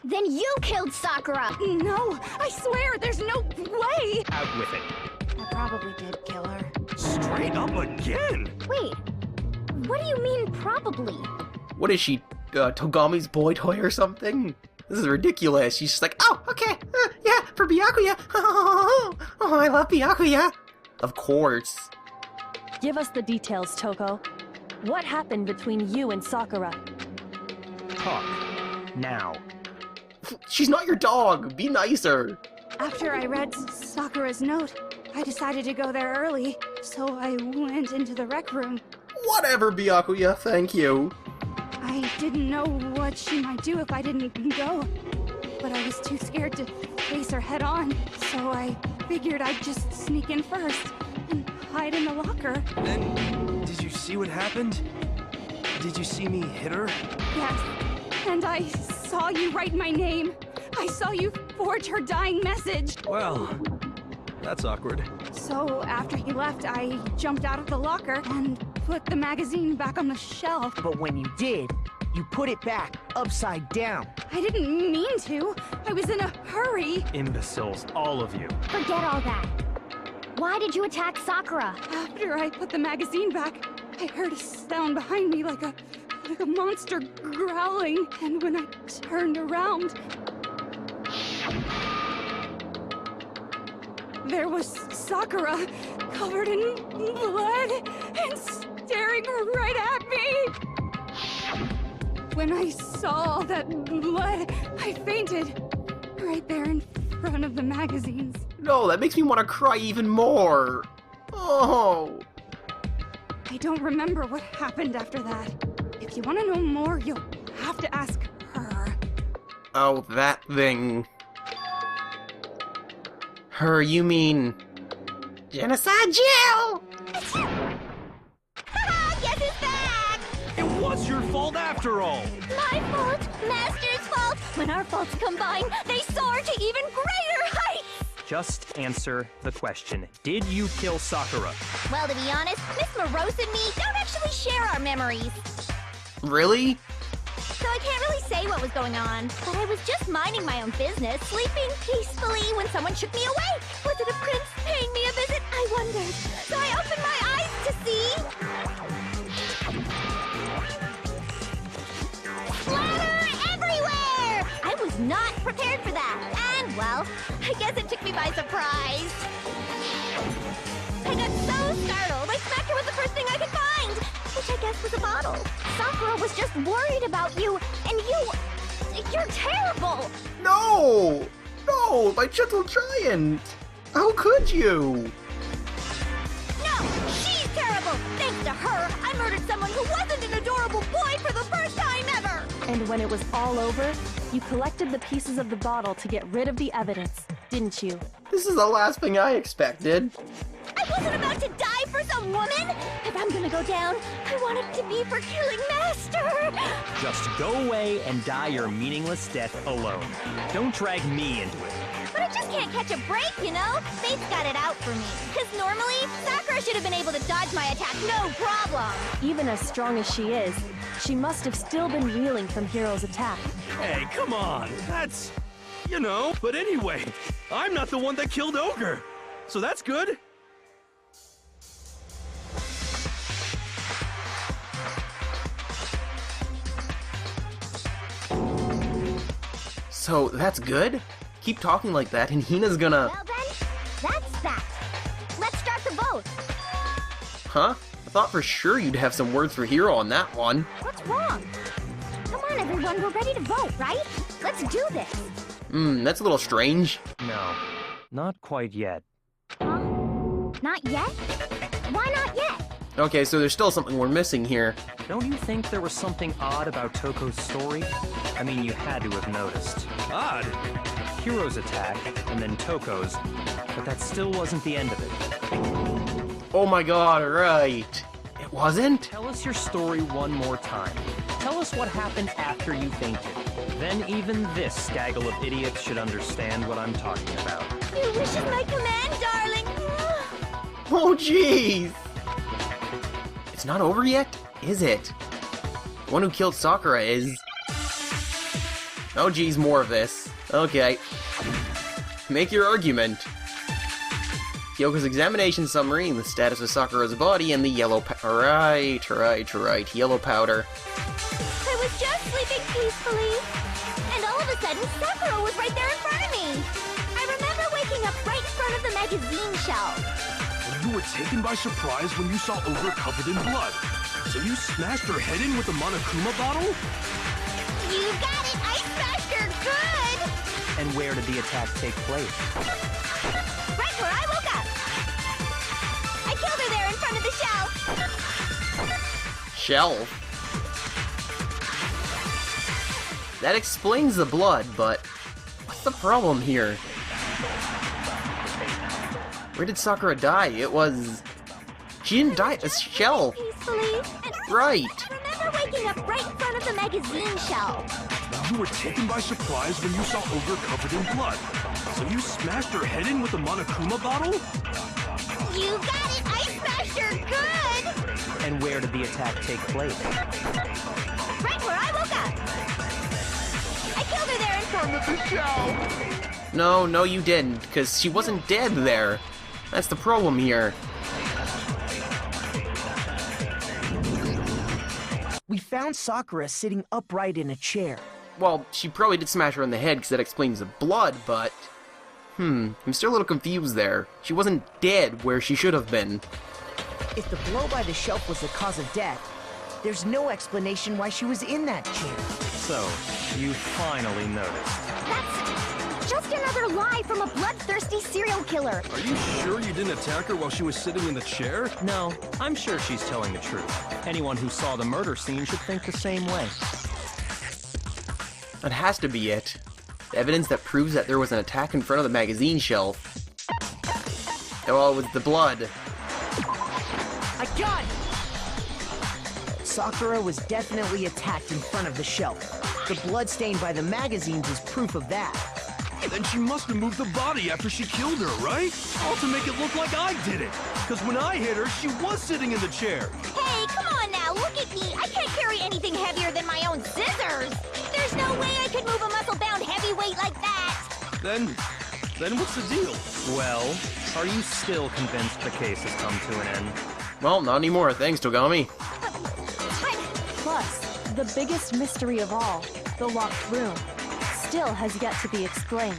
Then you killed Sakura! No, I swear, there's no way! Out with it. I probably did kill her. Straight up again. Wait, what do you mean probably? What is she, Togami's boy toy or something? This is ridiculous. She's just like, oh, okay, yeah, for Byakuya. Oh, I love Byakuya. Of course. Give us the details, Toko. What happened between you and Sakura? Talk. Now. She's not your dog. Be nicer. After I read Sakura's note, I decided to go there early, so I went into the rec room. Whatever, Byakuya, thank you. I didn't know what she might do if I didn't go, but I was too scared to face her head on, so I figured I'd just sneak in first and hide in the locker. Then, did you see what happened? Did you see me hit her? Yes, and I saw you write my name. I saw you forge her dying message. Well, that's awkward. So after he left, I jumped out of the locker and put the magazine back on the shelf. But when you did, you put it back upside down. I didn't mean to. I was in a hurry. Imbeciles, all of you. Forget all that. Why did you attack Sakura? After I put the magazine back, I heard a sound behind me like a monster growling. And when I turned around, there was Sakura, covered in blood and staring right at me. When I saw all that blood, I fainted right there in front of the magazines. No, that makes me want to cry even more. Oh. I don't remember what happened after that. If you want to know more, you'll have to ask her. Oh, that thing. Her, you mean... Genocide Jill! Guess who's back? It was your fault after all. My fault, Master's fault. When our faults combine, they soar to even greater heights. Just answer the question. Did you kill Sakura? Well, to be honest, Miss Morose and me don't actually share our memories. Really? So I can't really say what was going on. But I was just minding my own business, sleeping peacefully when someone shook me awake. Was it a prince paying me a visit? I wondered. So I opened my eyes to see... splatter everywhere! I was not prepared for that. And, well, I guess it took me by surprise. I got so startled, I smacked her with the first thing I could battle. Sakura was just worried about you, and you're terrible! No! No, my gentle giant! How could you? No, she's terrible! Thanks to her, I murdered someone who wasn't an adorable boy for the first time ever! And when it was all over, you collected the pieces of the bottle to get rid of the evidence, didn't you? This is the last thing I expected. I wasn't about to die for some woman! If I'm gonna go down, I want it to be for killing Master! Just go away and die your meaningless death alone. Don't drag me into it. But I just can't catch a break, you know? Fate's got it out for me. Because normally, Sakura should have been able to dodge my attack, no problem! Even as strong as she is, she must have still been reeling from Hiro's attack. Hey, come on. That's... you know. But anyway, I'm not the one that killed Ogre. So that's good. So, that's good? Keep talking like that and Hina's gonna... Well then, that's that. Let's start the vote. Huh? I thought for sure you'd have some words for Hiro on that one. What's wrong? Come on, everyone, we're ready to vote, right? Let's do this. That's a little strange. No, not quite yet. Huh? Not yet? Why not yet? Okay, so there's still something we're missing here. Don't you think there was something odd about Toko's story? I mean, you had to have noticed. Odd. Hiro's attack, and then Toko's, but that still wasn't the end of it. Oh my god, right. It wasn't? Tell us your story one more time. Tell us what happened after you fainted. Then even this gaggle of idiots should understand what I'm talking about. Your wish is my command, darling. Oh jeez! It's not over yet, is it? The one who killed Sakura is... Oh geez, more of this. Okay. Make your argument. Kyoko's examination summary, the status of Sakura's body, and the yellow right, yellow powder. I was just sleeping peacefully, and all of a sudden, Sakura was right there in front of me. I remember waking up right in front of the magazine shelf. You were taken by surprise when you saw Ogre covered in blood. So you smashed her head in with the Monokuma bottle? You got it! I smashed her good! And where did the attack take place? Right where I woke up! I killed her there in front of the shelf! Shelf? That explains the blood, but what's the problem here? Where did Sakura die? It was... She didn't die at the shelf. Peacefully, and Right. I remember waking up right in front of the magazine shelf. You were taken by surprise when you saw Ogre covered in blood. So you smashed her head in with the Monokuma bottle? You got it! I smashed her good! And where did the attack take place? Right where I woke up! I killed her there in front of the shelf! No, you didn't, because she wasn't dead there. That's the problem here. We found Sakura sitting upright in a chair. Well, she probably did smash her in the head because that explains the blood, but... I'm still a little confused there. She wasn't dead where she should have been. If the blow by the shelf was the cause of death, there's no explanation why she was in that chair. So, you finally noticed. That's just another lie from a bloodthirsty serial killer. Are you sure you didn't attack her while she was sitting in the chair? No, I'm sure she's telling the truth. Anyone who saw the murder scene should think the same way. That has to be it. The evidence that proves that there was an attack in front of the magazine shelf. Oh, it was the blood. I got it! Sakura was definitely attacked in front of the shelf. The blood stained by the magazines is proof of that. Then she must have moved the body after she killed her, right? All to make it look like I did it. Because when I hit her, she was sitting in the chair. Hey, come on now, look at me. I can't carry anything heavier than my own scissors. There's no way I could move a muscle-bound heavyweight like that. Then what's the deal? Well, are you still convinced the case has come to an end? Well, not anymore, thanks, Togami. Plus, the biggest mystery of all, the locked room, still has yet to be explained.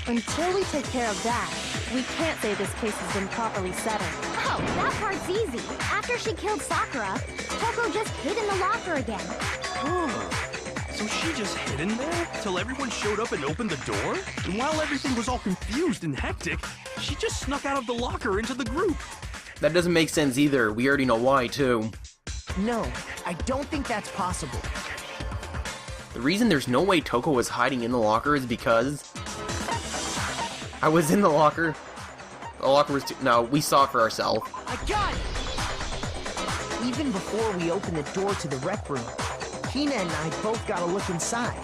Until we take care of that, we can't say this case has been properly settled. Oh, that part's It's easy. After she killed Sakura, Toko just hid in the locker again. Oh, so she just hid in there till everyone showed up and opened the door? And while everything was all confused and hectic, she just snuck out of the locker into the group. That doesn't make sense either. We already know why, too. No, I don't think that's possible. The reason there's no way Toko was hiding in the locker is because I was in the locker. The locker was no, we saw it for ourselves. I got it! Even before we opened the door to the rec room, Hina and I both got a look inside.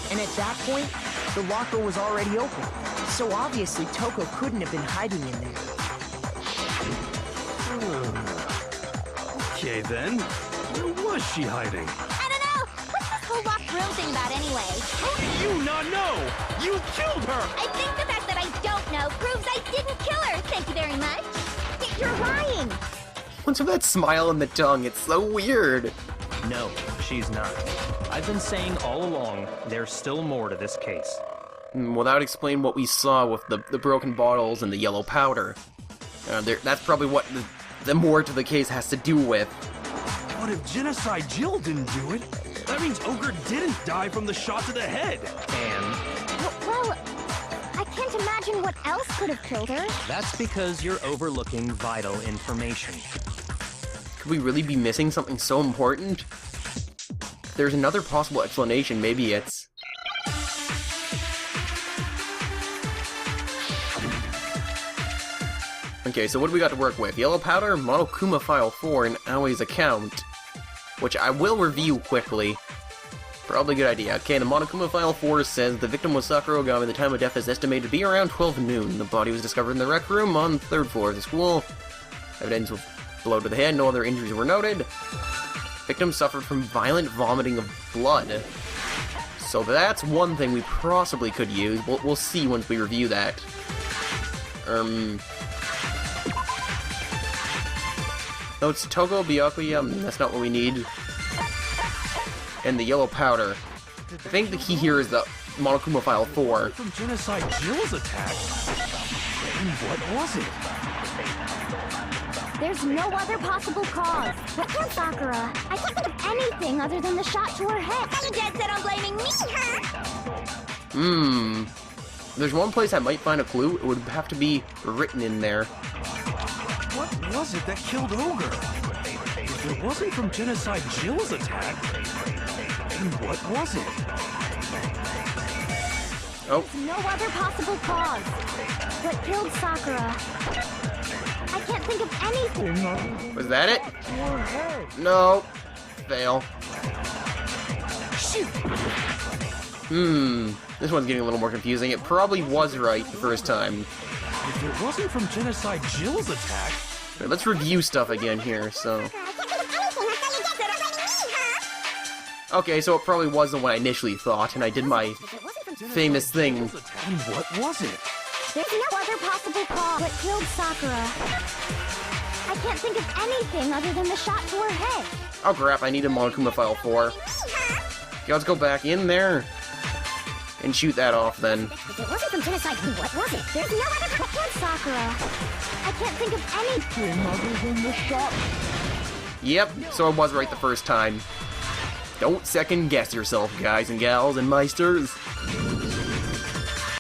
And at that point, the locker was already open. So obviously Toko couldn't have been hiding in there. Okay then, where was she hiding? I don't know. What's this whole locked room thing about anyway? How do you not know? You killed her! I think the fact that I don't know proves I didn't kill her. Thank you very much. You're lying. What's with that smile on the tongue? It's so weird. No, she's not. I've been saying all along, there's still more to this case. Without explaining what we saw with the broken bottles and the yellow powder. That's probably what the more to the case has to do with. But if Genocide Jill didn't do it, that means Ogre didn't die from the shot to the head. And Well, I can't imagine what else could have killed her. that's because you're overlooking vital information. Could we really be missing something so important? There's another possible explanation. Maybe it's... Okay, so what do we got to work with? Yellow powder, Monokuma File 4, and Aoi's account. Which I will review quickly. Probably a good idea. Okay, the Monokuma File 4 says the victim was Sakura Ogami. The time of death is estimated to be around 12 noon. The body was discovered in the rec room on the 3rd floor of the school. Evidence of blow to the head, no other injuries were noted. Victim suffered from violent vomiting of blood. So that's one thing we possibly could use. We'll see once we review that. No, it's Toko, Byakuya, that's not what we need. And the yellow powder. I think the key here is the Monokuma File 4. From Genocide Jill's attack. And what was it? There's no other possible cause. What killed Sakura? I can't think of anything other than the shot to her head. Are you dead set on blaming me, huh? There's one place I might find a clue. It would have to be written in there. What was it that killed Ogre? If it wasn't from Genocide Jill's attack, then what was it? Oh, No other possible cause. What killed Sakura? I can't think of anything. was that it? No. Fail. Shoot. This one's getting a little more confusing. It probably was right the first time. If it wasn't from Genocide Jill's attack, Okay, let's review stuff again here, so... Okay, so it probably was the one I initially thought, and I did my famous thing. and what was it? There's no other possible cause. What killed Sakura? I can't think of anything other than the shot to her head. Oh crap, I need a Monokuma File 4. Okay, let's go back in there and shoot that off then. If it wasn't from Genocide, what was it? There's no other what killed Sakura. I can't think of anything other than the shot. Yep, so I was right the first time. Don't second guess yourself, guys and gals and meisters.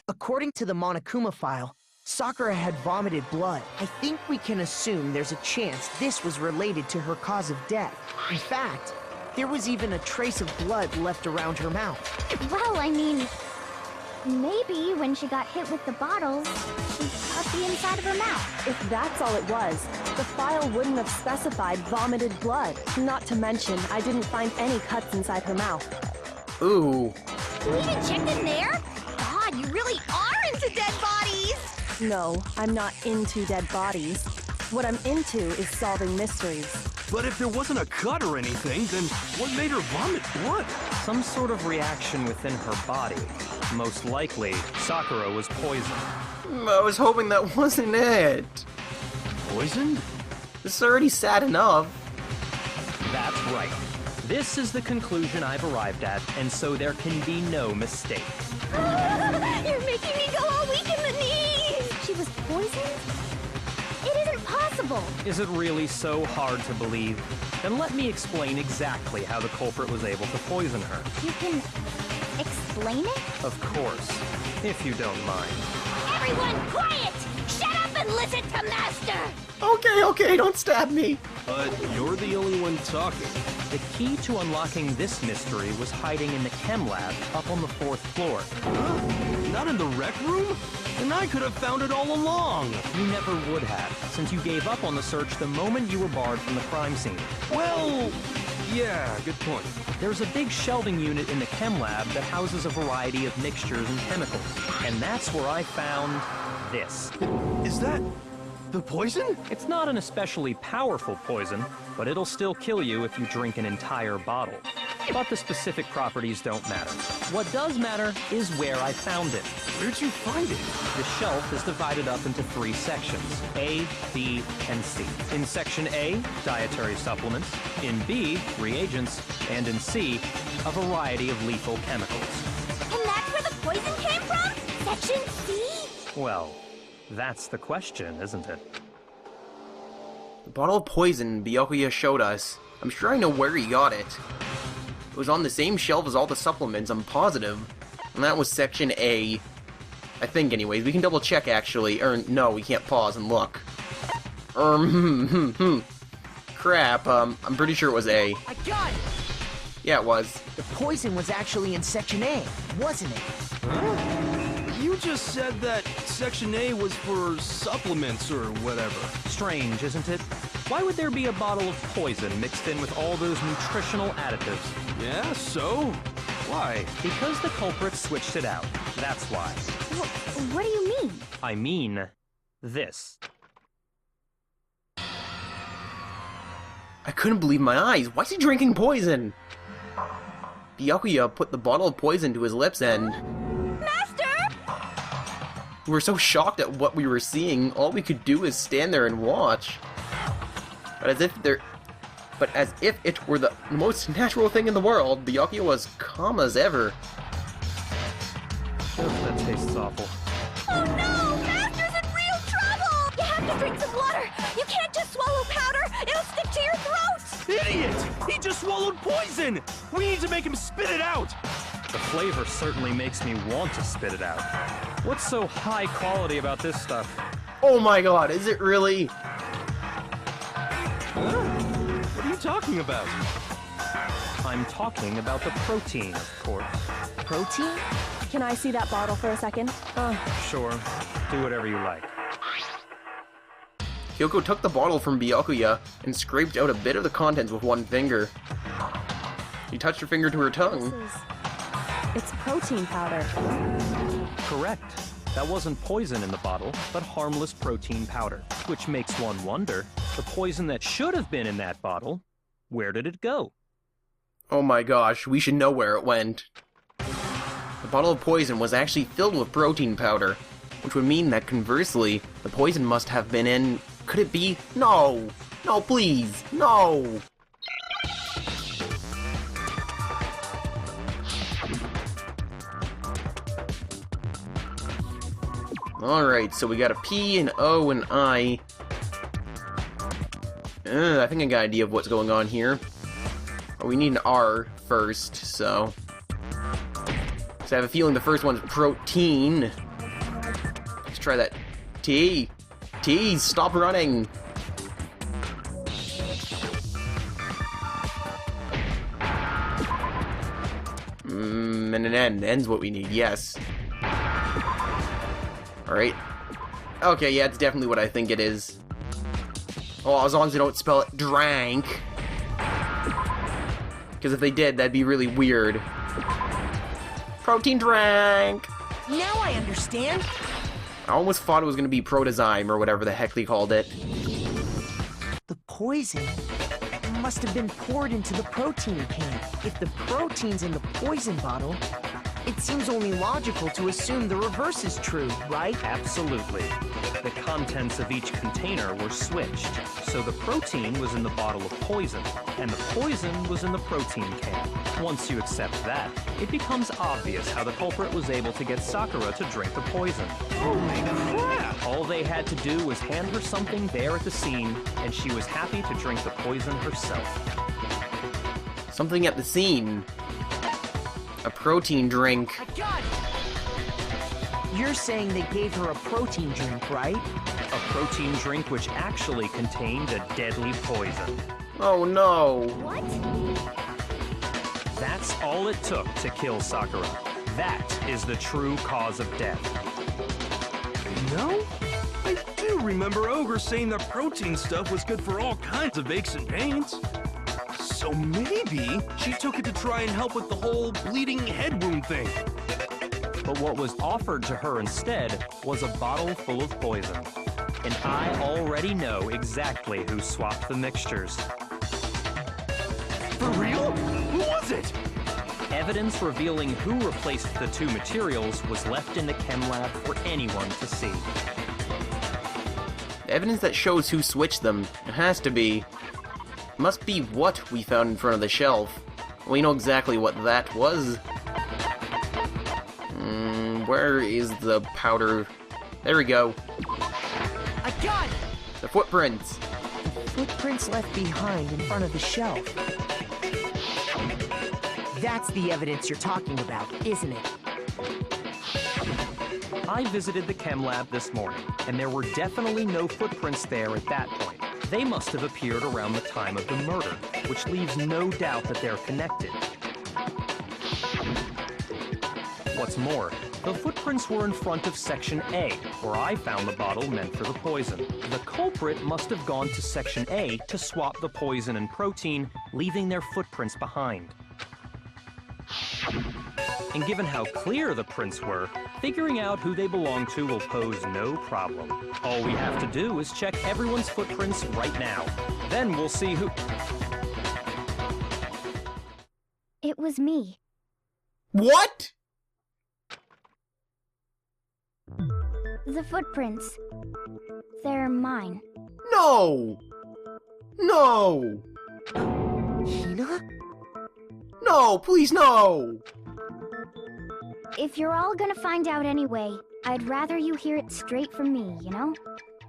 According to the Monokuma file, Sakura had vomited blood. I think we can assume there's a chance this was related to her cause of death. In fact, there was even a trace of blood left around her mouth. Well, I mean, maybe when she got hit with the bottles, she cut the inside of her mouth. If that's all it was, the file wouldn't have specified vomited blood. Not to mention, I didn't find any cuts inside her mouth. Ooh. You even checked in there? God, you really are into dead bodies! No, I'm not into dead bodies. What I'm into is solving mysteries. But if there wasn't a cut or anything, then what made her vomit blood? Some sort of reaction within her body. Most likely, Sakura was poisoned. I was hoping that wasn't it. Poisoned? This is already sad enough. That's right. This is the conclusion I've arrived at, and so there can be no mistake. You're making me go all weak in the knees! She was poisoned? trouble. Is it really so hard to believe? Then let me explain exactly how the culprit was able to poison her. You can explain it? Of course, if you don't mind. Everyone, quiet! Shut up and listen to Master! Okay, don't stab me. But you're the only one talking. The key to unlocking this mystery was hiding in the chem lab up on the 4th floor. Huh? Not in the rec room? And I could have found it all along. You never would have, since you gave up on the search the moment you were barred from the crime scene. Well, yeah, good point. There's a big shelving unit in the chem lab that houses a variety of mixtures and chemicals. And that's where I found this. Is that the poison? It's not an especially powerful poison, but it'll still kill you if you drink an entire bottle. But the specific properties don't matter. What does matter is where I found it. Where'd you find it? The shelf is divided up into 3 sections, A, B, and C. In Section A, dietary supplements. In B, reagents. And in C, a variety of lethal chemicals. And that's where the poison came from? Section C? Well, that's the question, isn't it? The bottle of poison Byakuya showed us. I'm sure I know where he got it. It was on the same shelf as all the supplements, I'm positive. And that was Section A. I think, anyways. We can double check, actually. Or, no, we can't pause and look. Crap, I'm pretty sure it was A. I got it! Yeah, it was. The poison was actually in Section A, wasn't it? You just said that Section A was for supplements or whatever. Strange, isn't it? Why would there be a bottle of poison mixed in with all those nutritional additives? Yeah, so? Why? Because the culprit switched it out. That's why. What do you mean? I mean, this. I couldn't believe my eyes. Why is he drinking poison? Byakuya put the bottle of poison to his lips and... Master! We were so shocked at what we were seeing, all we could do is stand there and watch. But as if it were the most natural thing in the world, Byakuya was calm as ever. That tastes awful. Oh no! Master's in real trouble! You have to drink some water! You can't just swallow powder! It'll stick to your throat! Idiot! He just swallowed poison! We need to make him spit it out! The flavor certainly makes me want to spit it out. What's so high quality about this stuff? Oh my god, is it really? What are you talking about? I'm talking about the protein, of course. Protein? Can I see that bottle for a second? Sure. Do whatever you like. Kyoko took the bottle from Byakuya and scraped out a bit of the contents with one finger. She touched her finger to her tongue. It's protein powder. Correct. That wasn't poison in the bottle, but harmless protein powder. Which makes one wonder, the poison that should have been in that bottle, where did it go? Oh my gosh, we should know where it went. The bottle of poison was actually filled with protein powder, which would mean that conversely, the poison must have been in... Could it be? No! No, please! No! Alright, so we got a P, an O, and I. I think I got an idea of what's going on here. Oh, we need an R first, so... So I have a feeling the first one's protein. Let's try that. T! T! Stop running! And an N. N's what we need, yes. Alright. Okay, yeah, it's definitely what I think it is. Oh, as long as they don't spell it drank. Because if they did, that'd be really weird. Protein drank! Now I understand. I almost thought it was going to be protozyme or whatever the heck they called it. The poison must have been poured into the protein can. If the protein's in the poison bottle, it seems only logical to assume the reverse is true, right? Absolutely. The contents of each container were switched, so the protein was in the bottle of poison, and the poison was in the protein can. Once you accept that, it becomes obvious how the culprit was able to get Sakura to drink the poison. Holy crap! All they had to do was hand her something there at the scene, and she was happy to drink the poison herself. Something at the scene. A protein drink. You're saying they gave her a protein drink, right? A protein drink which actually contained a deadly poison. Oh no. What? That's all it took to kill Sakura. That is the true cause of death. No? I do remember Ogre saying that protein stuff was good for all kinds of aches and pains. So maybe she took it to try and help with the whole bleeding head wound thing. But what was offered to her instead was a bottle full of poison. And I already know exactly who swapped the mixtures. For real? Who was it? Evidence revealing who replaced the two materials was left in the chem lab for anyone to see. Evidence that shows who switched them. It has to be. Must be what we found in front of the shelf. We know exactly what that was. Where is the powder? There we go. I got it! The footprints. Footprints left behind in front of the shelf. That's the evidence you're talking about, isn't it? I visited the chem lab this morning, and there were definitely no footprints there at that point. They must have appeared around the time of the murder, which leaves no doubt that they're connected. What's more, the footprints were in front of Section A, where I found the bottle meant for the poison. The culprit must have gone to Section A to swap the poison and protein, leaving their footprints behind. And given how clear the prints were, figuring out who they belong to will pose no problem. All we have to do is check everyone's footprints right now. Then we'll see who... It was me. What? The footprints. They're mine. No! No! Hina? No, please no! If you're all gonna find out anyway, I'd rather you hear it straight from me, you know?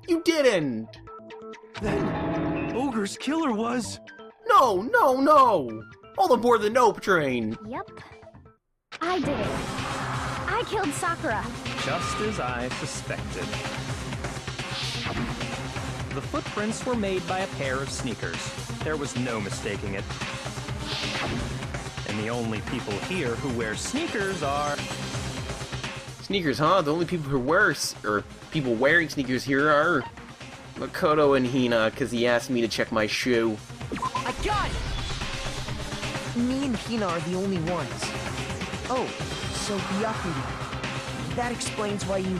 You didn't! Then Ogre's killer was... No, no, no! All aboard the Nope train! Yep. I did it. I killed Sakura. Just as I suspected. The footprints were made by a pair of sneakers. There was no mistaking it. And the only people here who wear sneakers are... Sneakers, huh? The only people who wear... or people wearing sneakers here are... Makoto and Hina, because he asked me to check my shoe. I got it! Me and Hina are the only ones. Oh, so Byakuya. That explains why you...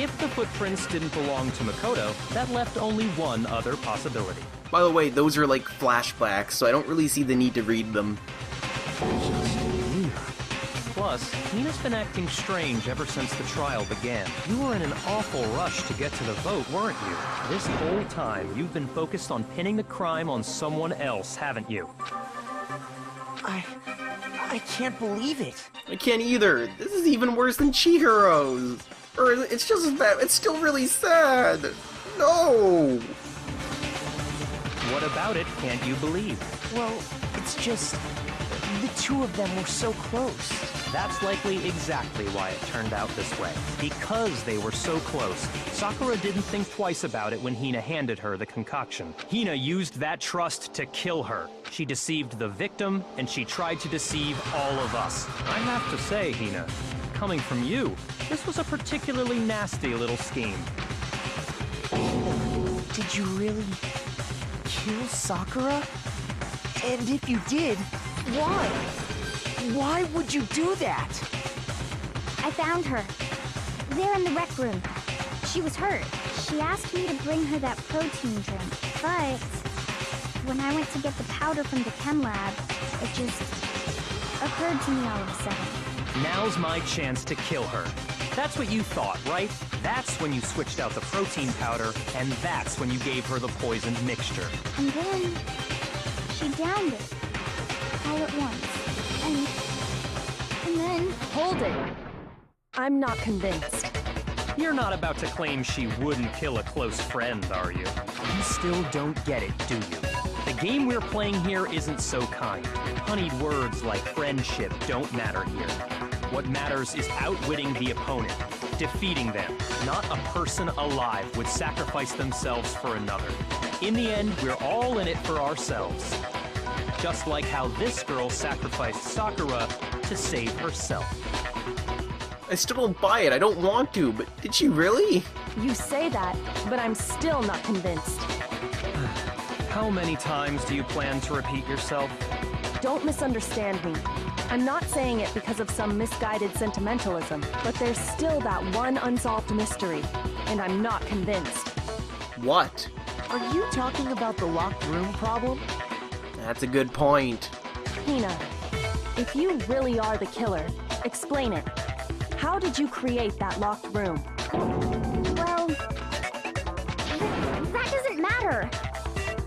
If the footprints didn't belong to Makoto, that left only one other possibility. By the way, those are like flashbacks, so I don't really see the need to read them. Plus, Hina's been acting strange ever since the trial began. You were in an awful rush to get to the vote, weren't you? This whole time, you've been focused on pinning the crime on someone else, haven't you? I can't believe it. I can't either. This is even worse than Chihiro's. Or it's just as bad. It's still really sad. No. What about it can't you believe? Well, it's just... the two of them were so close. That's likely exactly why it turned out this way. Because they were so close, Sakura didn't think twice about it when Hina handed her the concoction. Hina used that trust to kill her. She deceived the victim, and she tried to deceive all of us. I have to say, Hina, coming from you, this was a particularly nasty little scheme. Did you really kill Sakura? And if you did, why? Why would you do that? I found her. There in the rec room. She was hurt. She asked me to bring her that protein drink, but when I went to get the powder from the chem lab, it just occurred to me all of a sudden. Now's my chance to kill her. That's what you thought, right? That's when you switched out the protein powder, and that's when you gave her the poisoned mixture. And then she downed it. All at once. And then... Hold it. I'm not convinced. You're not about to claim she wouldn't kill a close friend, are you? You still don't get it, do you? The game we're playing here isn't so kind. Honeyed words like friendship don't matter here. What matters is outwitting the opponent, defeating them. Not a person alive would sacrifice themselves for another. In the end, we're all in it for ourselves. Just like how this girl sacrificed Sakura to save herself. I still don't buy it. I don't want to, but did she really? You say that, but I'm still not convinced. How many times do you plan to repeat yourself? Don't misunderstand me. I'm not saying it because of some misguided sentimentalism, but there's still that one unsolved mystery, and I'm not convinced. What? Are you talking about the locked room problem? That's a good point. Hina, if you really are the killer, explain it. How did you create that locked room? Well... that doesn't matter.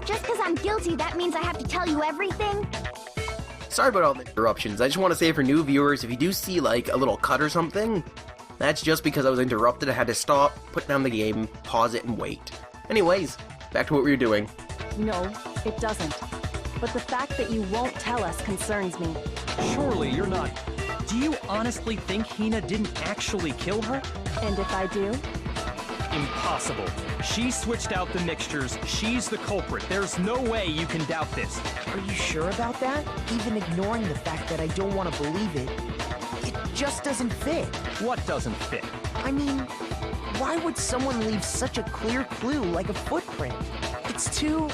Just because I'm guilty, that means I have to tell you everything? Sorry about all the interruptions. I just want to say for new viewers, if you do see like a little cut or something, that's just because I was interrupted. I had to stop, put down the game, pause it, and wait. Anyways, back to what we were doing. No, it doesn't. But the fact that you won't tell us concerns me. Surely you're not... Do you honestly think Hina didn't actually kill her? And if I do? Impossible. She switched out the mixtures. She's the culprit. There's no way you can doubt this. Are you sure about that? Even ignoring the fact that I don't want to believe it, it just doesn't fit. What doesn't fit? I mean, why would someone leave such a clear clue like a footprint? It's too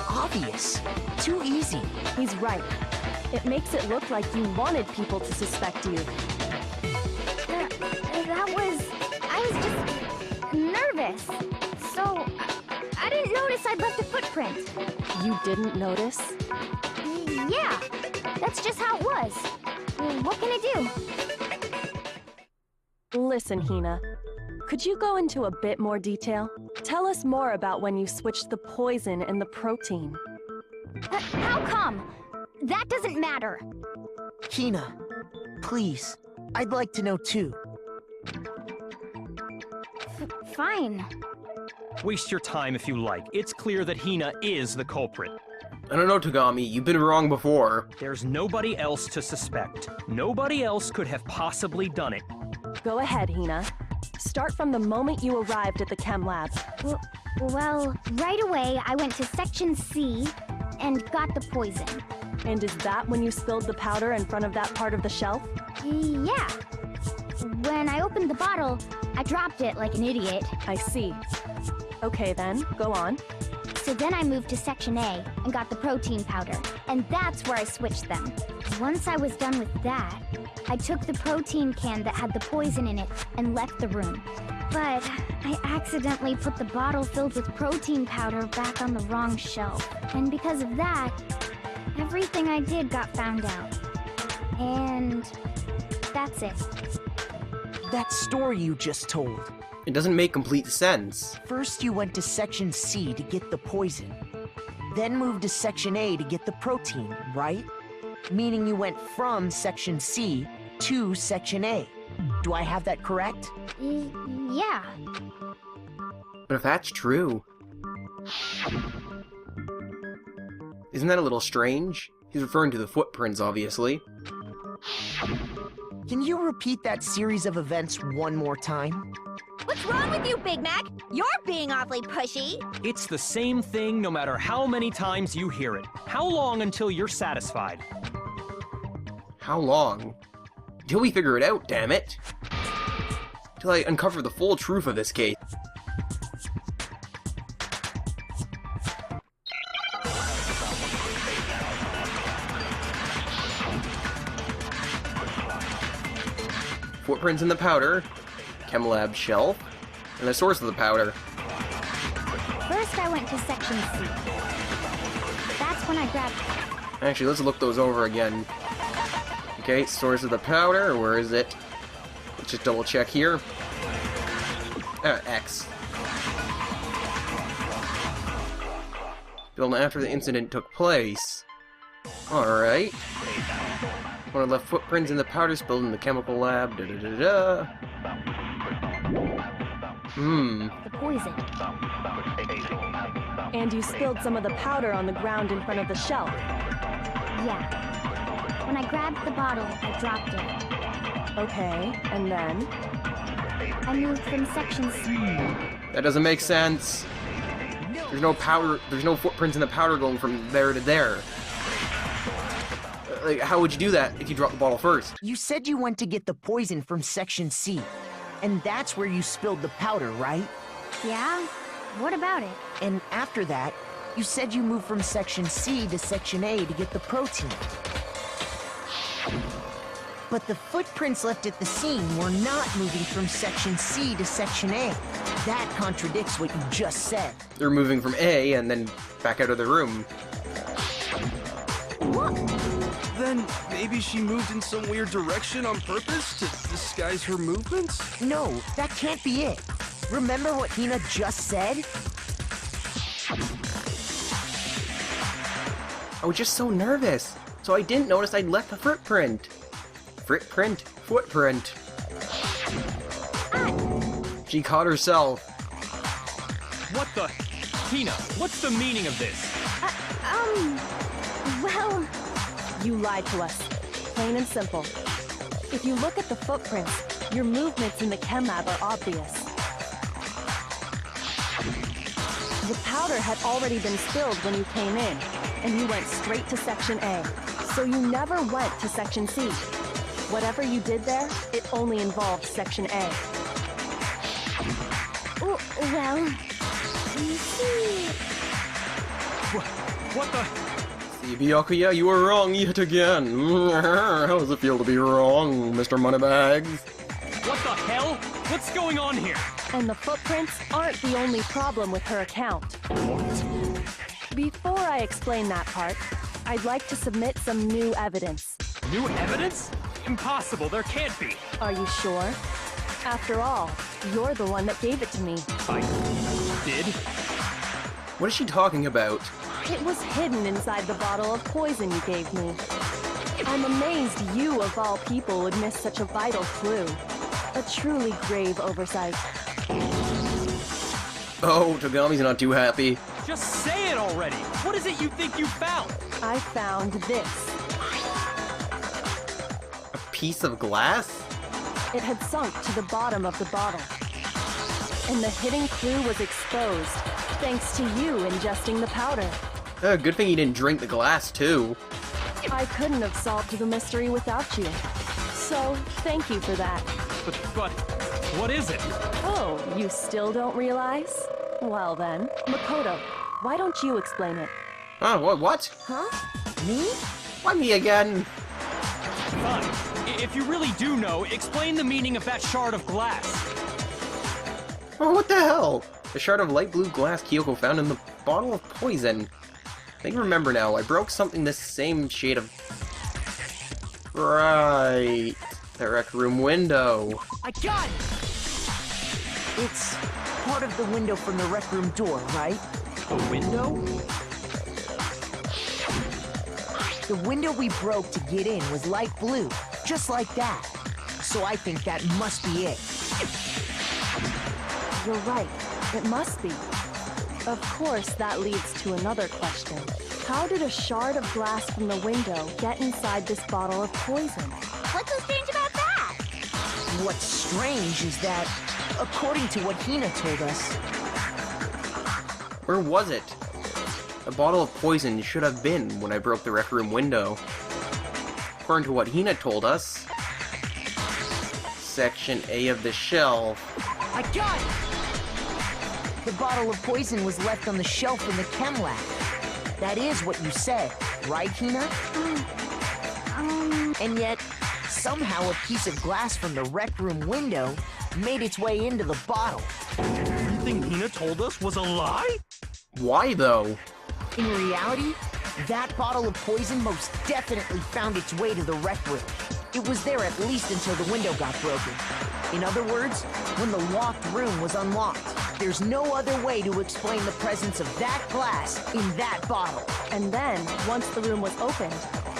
obvious, too easy. He's right. It makes it look like you wanted people to suspect you. I was just nervous. So, I didn't notice I'd left a footprint. You didn't notice? Yeah, that's just how it was. What can I do? Listen, Hina. Could you go into a bit more detail? Tell us more about when you switched the poison and the protein. How come? That doesn't matter. Hina, please, I'd like to know too. Fine. Waste your time if you like. It's clear that Hina is the culprit. I don't know, Tagami. You've been wrong before. There's nobody else to suspect. Nobody else could have possibly done it. Go ahead, Hina. Start from the moment you arrived at the chem lab. Well, right away I went to Section C and got the poison. And is that when you spilled the powder in front of that part of the shelf? Yeah. When I opened the bottle, I dropped it like an idiot. I see. Okay then, go on. So then I moved to Section A and got the protein powder, and that's where I switched them. Once I was done with that, I took the protein can that had the poison in it and left the room. But I accidentally put the bottle filled with protein powder back on the wrong shelf. And because of that, everything I did got found out. And that's it. That story you just told. It doesn't make complete sense. First you went to Section C to get the poison, then moved to Section A to get the protein, right? Meaning you went from Section C to Section A. Do I have that correct? Yeah. But if that's true... Isn't that a little strange? He's referring to the footprints, obviously. Can you repeat that series of events one more time? What's wrong with you, Big Mac? You're being awfully pushy. It's the same thing no matter how many times you hear it. How long until you're satisfied? How long? Till we figure it out, damn it! Till I uncover the full truth of this case. Footprints in the powder, chem lab shelf, and the source of the powder. First I went to Section C. That's when I grabbed... Actually, let's look those over again. Okay, source of the powder, where is it? Let's just double check here. X. Built after the incident took place. Alright. One of the left footprints in the powder spilled in the chemical lab. Da-da-da-da. The poison. And you spilled some of the powder on the ground in front of the shelf. Yeah. When I grabbed the bottle, I dropped it. Okay, and then? I moved from section C. That doesn't make sense. There's no powder, there's no footprints in the powder going from there to there. Like, how would you do that if you dropped the bottle first? You said you went to get the poison from section C. And that's where you spilled the powder, right? Yeah? What about it? And after that, you said you moved from section C to section A to get the protein. But the footprints left at the scene were not moving from section C to section A. That contradicts what you just said. They're moving from A and then back out of the room. Then maybe she moved in some weird direction on purpose to disguise her movements? No, that can't be it. Remember what Hina just said? I was just so nervous, so I didn't notice I'd left the footprint. Footprint. She caught herself. What the? Hina, what's the meaning of this? Well... You lied to us. Plain and simple. If you look at the footprints, your movements in the chem lab are obvious. The powder had already been spilled when you came in, and you went straight to section A. So you never went to section C. Whatever you did there, it only involved section A. Well... You see... What the? Byakuya, you were wrong yet again. How does it feel to be wrong, Mr. Moneybags? What the hell? What's going on here? And the footprints aren't the only problem with her account. Before I explain that part, I'd like to submit some new evidence. New evidence? Impossible, there can't be. Are you sure? After all, you're the one that gave it to me. I did? What is she talking about? It was hidden inside the bottle of poison you gave me. I'm amazed you, of all people, would miss such a vital clue. A truly grave oversight. Oh, Togami's not too happy. Just say it already! What is it you think you found? I found this. A piece of glass? It had sunk to the bottom of the bottle. And the hidden clue was exposed, thanks to you ingesting the powder. Good thing you didn't drink the glass, too. I couldn't have solved the mystery without you. So, thank you for that. But what is it? Oh, you still don't realize? Well then, Makoto, why don't you explain it? Oh, what? Huh? Me? Why me again? Fine. If you really do know, explain the meaning of that shard of glass. Oh, what the hell? The shard of light blue glass Kyoko found in the bottle of poison. I think I remember now, I broke something this same shade of... Right. The rec room window. I got it! It's part of the window from the rec room door, right? A window? The window we broke to get in was light blue, just like that. So I think that must be it. You're right, it must be. Of course, that leads to another question. How did a shard of glass from the window get inside this bottle of poison? What's so strange about that? What's strange is that, according to what Hina told us, Where was it? The bottle of poison should have been when I broke the rec room window. According to what Hina told us, Section A of the shelf. I got it! The bottle of poison was left on the shelf in the chem lab. That is what you said, right, Hina? And yet, somehow a piece of glass from the rec room window made its way into the bottle. Everything Hina told us was a lie? Why though? In reality, That bottle of poison most definitely found its way to the rec room. It was there at least until the window got broken. In other words, when the locked room was unlocked. There's no other way to explain the presence of that glass in that bottle. And then, once the room was opened,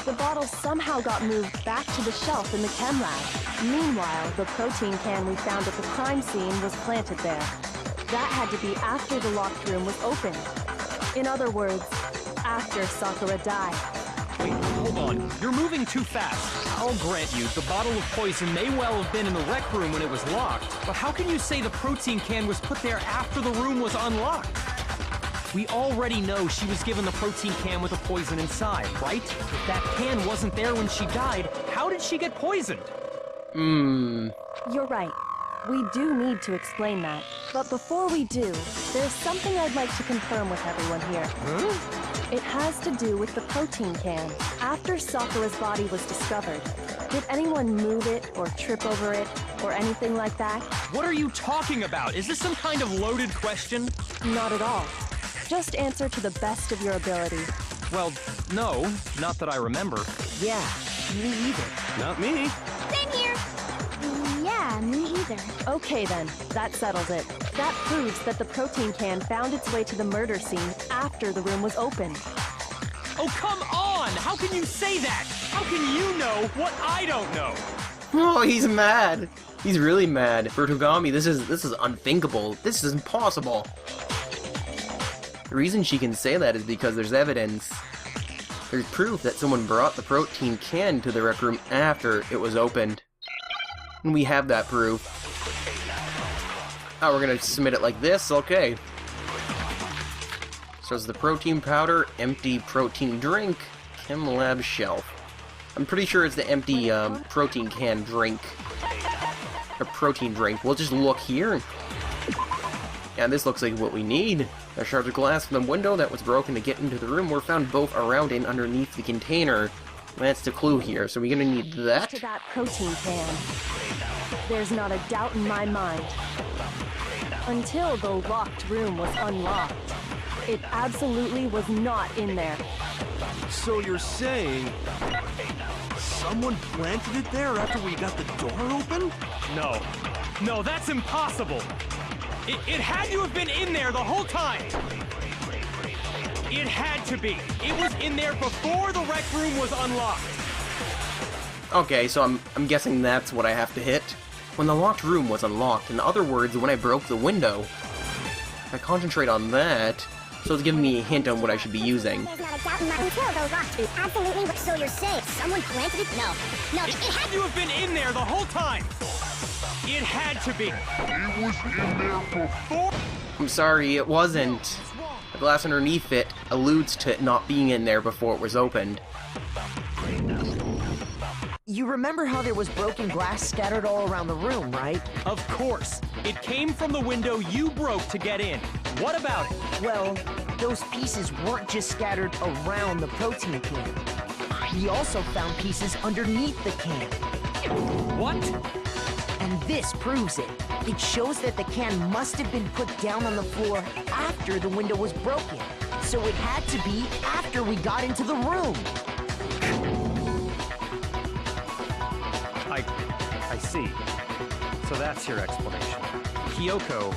the bottle somehow got moved back to the shelf in the chem lab. Meanwhile, the protein can we found at the crime scene was planted there. That had to be after the locked room was opened. In other words, after Sakura died. Wait, hold on. You're moving too fast. I'll grant you, the bottle of poison may well have been in the rec room when it was locked, but how can you say the protein can was put there after the room was unlocked? We already know she was given the protein can with the poison inside, right? If that can wasn't there when she died, how did she get poisoned? You're right. We do need to explain that. But before we do, there's something I'd like to confirm with everyone here. Huh? It has to do with the protein can. After Sakura's body was discovered, did anyone move it or trip over it or anything like that? What are you talking about? Is this some kind of loaded question? Not at all. Just answer to the best of your ability. Well, no, not that I remember. Yeah, me either. Not me. Same here. Yeah, me either. Okay then, that settles it. That proves that the protein can found its way to the murder scene after the room was opened. Oh, come on! How can you say that? How can you know what I don't know? Oh, he's mad. He's really mad. For Togami, this is unthinkable. This is impossible. The reason she can say that is because there's evidence. There's proof that someone brought the protein can to the rec room after it was opened. And we have that proof. Oh, we're gonna submit it like this? Okay. So it's the protein powder, empty protein drink, chem lab shelf. I'm pretty sure it's the empty protein can drink. A protein drink. We'll just look here. Yeah, this looks like what we need. A shards of glass from the window that was broken to get into the room were found both around and underneath the container. That's the clue here, so we're gonna need that. To that protein can. There's not a doubt in my mind. Until the locked room was unlocked, it absolutely was not in there. So you're saying someone planted it there after we got the door open? No. No, that's impossible! It had to have been in there the whole time! It had to be! It was in there before the rec room was unlocked! Okay, so I'm guessing that's what I have to hit. When the locked room was unlocked, in other words, when I broke the window. If I concentrate on that, so it's giving me a hint on what I should be using. There's not a doubt in my until those locked. Absolutely. So you're saying someone planted it? No, It had to have been in there the whole time! It had to be! It was in there before. I'm sorry, it wasn't. The glass underneath it alludes to it not being in there before it was opened. You remember how there was broken glass scattered all around the room, right? Of course! It came from the window you broke to get in. What about it? Well, those pieces weren't just scattered around the protein can. We also found pieces underneath the can. What? And this proves it. It shows that the can must have been put down on the floor after the window was broken. So it had to be after we got into the room. I see. So that's your explanation. Kyoko,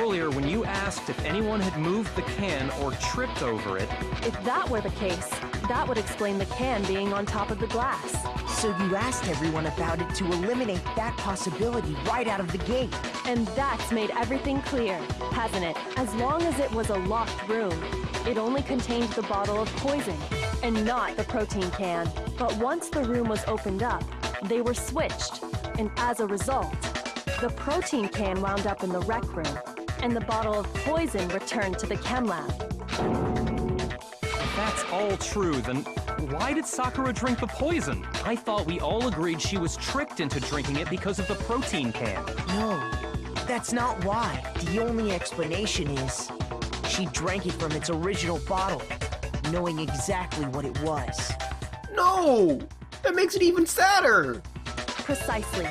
earlier when you asked if anyone had moved the can or tripped over it... If that were the case, that would explain the can being on top of the glass. So you asked everyone about it to eliminate that possibility right out of the gate. And that's made everything clear, hasn't it? As long as it was a locked room, it only contained the bottle of poison, and not the protein can. But once the room was opened up, they were switched, and as a result, the protein can wound up in the rec room, and the bottle of poison returned to the chem lab. If that's all true, then why did Sakura drink the poison? I thought we all agreed she was tricked into drinking it because of the protein can. No, that's not why. The only explanation is she drank it from its original bottle, knowing exactly what it was. No! That makes it even sadder! Precisely.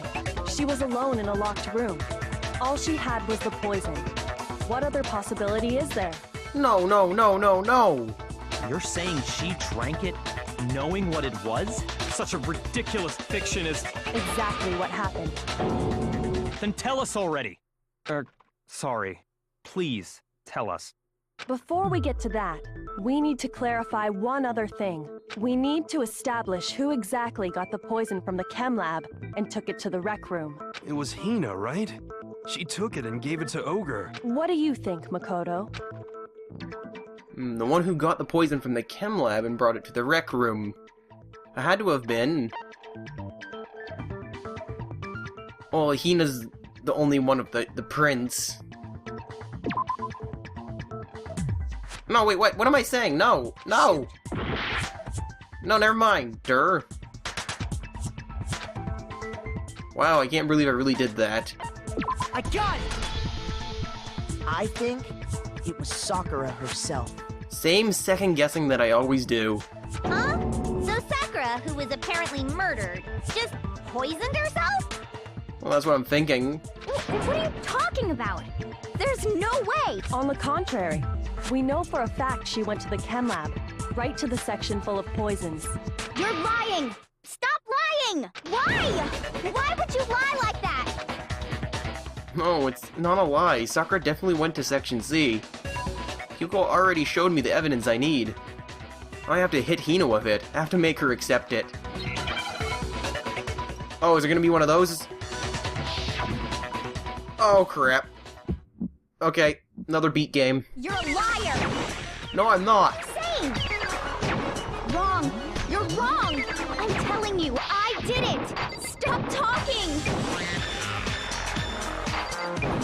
She was alone in a locked room. All she had was the poison. What other possibility is there? No, no, no, no, no! You're saying she drank it knowing what it was? Such a ridiculous fiction is... Exactly what happened. Then tell us already. Sorry. Please, tell us. Before we get to that, we need to clarify one other thing. We need to establish who exactly got the poison from the chem lab and took it to the rec room. It was Hina, right? She took it and gave it to Ogre. What do you think, Makoto? The one who got the poison from the chem lab and brought it to the rec room. I had to have been. Well, Hina's the only one of the prince. No, wait, what am I saying? No, no! No, never mind, Durr. Wow, I can't believe I really did that. I got it! I think it was Sakura herself. Same second guessing that I always do. Huh? So Sakura, who was apparently murdered, just poisoned herself? Well, that's what I'm thinking. What are you talking about? There's no way! On the contrary, we know for a fact she went to the chem lab, right to the section full of poisons. You're lying! Stop lying! Why? Why would you lie like that? No, it's not a lie. Sakura definitely went to Section C. Hyuko already showed me the evidence I need. I have to hit Hina with it. I have to make her accept it. Oh, is it gonna be one of those? Oh, crap. Okay, another beat game. You're a liar! No, I'm not. Insane! Wrong! You're wrong! I'm telling you, I did it! Stop talking!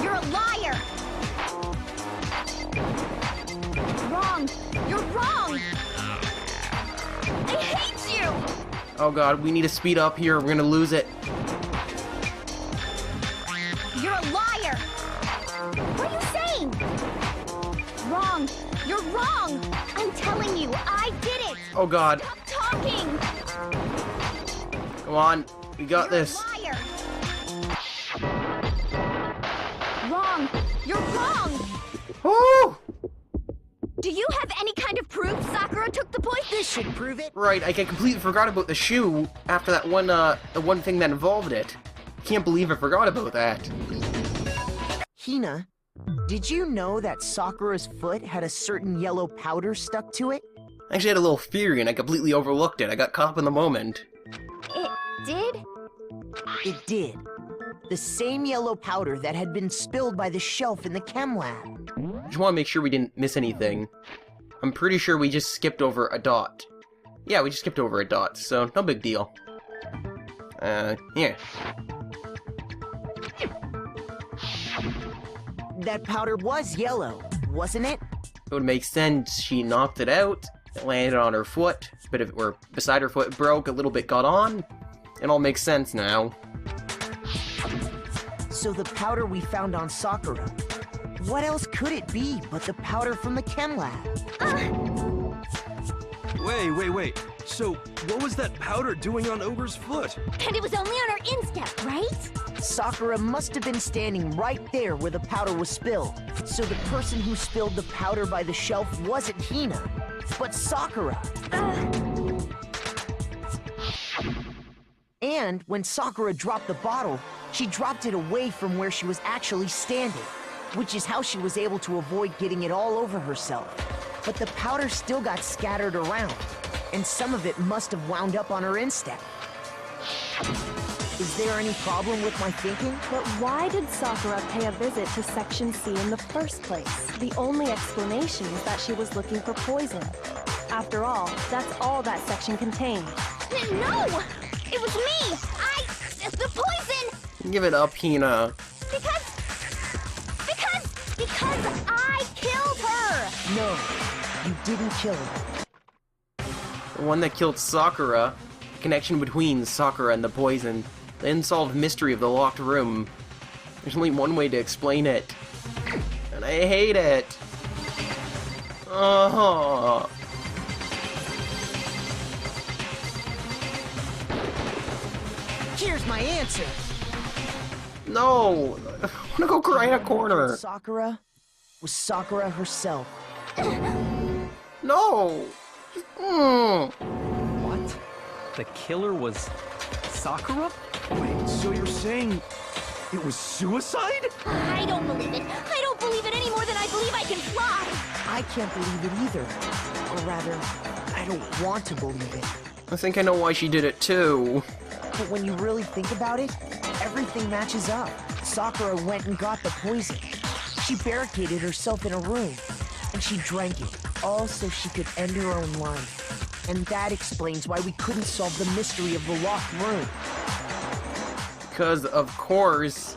You're a liar! Wrong! You're wrong! I hate you! Oh god, we need to speed up here. We're gonna lose it. You're a liar! What are you saying? Wrong! You're wrong! I'm telling you, I did it! Oh god. Stop talking! Come on. We got You're this. a liar! Wrong! You're wrong! Oh! Do you have any kind of proof Sakura took the poison? This should prove it. Right, I completely forgot about the shoe after that one, the one thing that involved it. Can't believe I forgot about that. Hina, did you know that Sakura's foot had a certain yellow powder stuck to it? I actually had a little theory and I completely overlooked it. I got caught up in the moment. It did? It did. The same yellow powder that had been spilled by the shelf in the chem lab. I just want to make sure we didn't miss anything. I'm pretty sure we just skipped over a dot. Yeah, we just skipped over a dot, so no big deal. Yeah. That powder was yellow, wasn't it? It would make sense. She knocked it out, it landed on her foot, a bit of it were beside her foot broke, a little bit got on. It all makes sense now. So the powder we found on Sakura, what else could it be but the powder from the chem lab? Wait. So, what was that powder doing on Ogre's foot? And it was only on her instep, right? Sakura must have been standing right there where the powder was spilled. So the person who spilled the powder by the shelf wasn't Hina, but Sakura. And when Sakura dropped the bottle, she dropped it away from where she was actually standing, which is how she was able to avoid getting it all over herself. But the powder still got scattered around, and some of it must have wound up on her instep. Is there any problem with my thinking? But why did Sakura pay a visit to Section C in the first place? The only explanation is that she was looking for poison. After all, that's all that section contained. No! It was me! The poison! Give it up, Hina. Because I killed her! No, you didn't kill her. The one that killed Sakura. The connection between Sakura and the poison. The unsolved mystery of the locked room. There's only one way to explain it. And I hate it. Oh. Here's my answer. No! I wanna go cry in a corner. Sakura was Sakura herself. No! What? The killer was Sakura? Wait, so you're saying it was suicide? I don't believe it. I don't believe it any more than I believe I can fly. I can't believe it either. Or rather, I don't want to believe it. I think I know why she did it too. But when you really think about it, everything matches up. Sakura went and got the poison. She barricaded herself in a room, and she drank it, all so she could end her own life. And that explains why we couldn't solve the mystery of the locked room. Because, of course...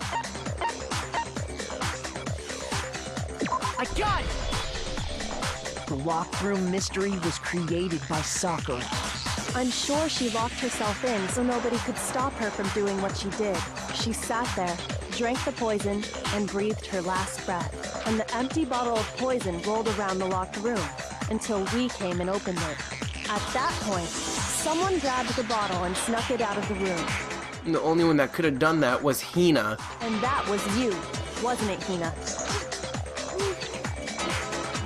I got it! The locked room mystery was created by Sakura. I'm sure she locked herself in so nobody could stop her from doing what she did. She sat there, drank the poison, and breathed her last breath. And the empty bottle of poison rolled around the locked room until we came and opened it. At that point, someone grabbed the bottle and snuck it out of the room. The only one that could have done that was Hina. And that was you, wasn't it, Hina?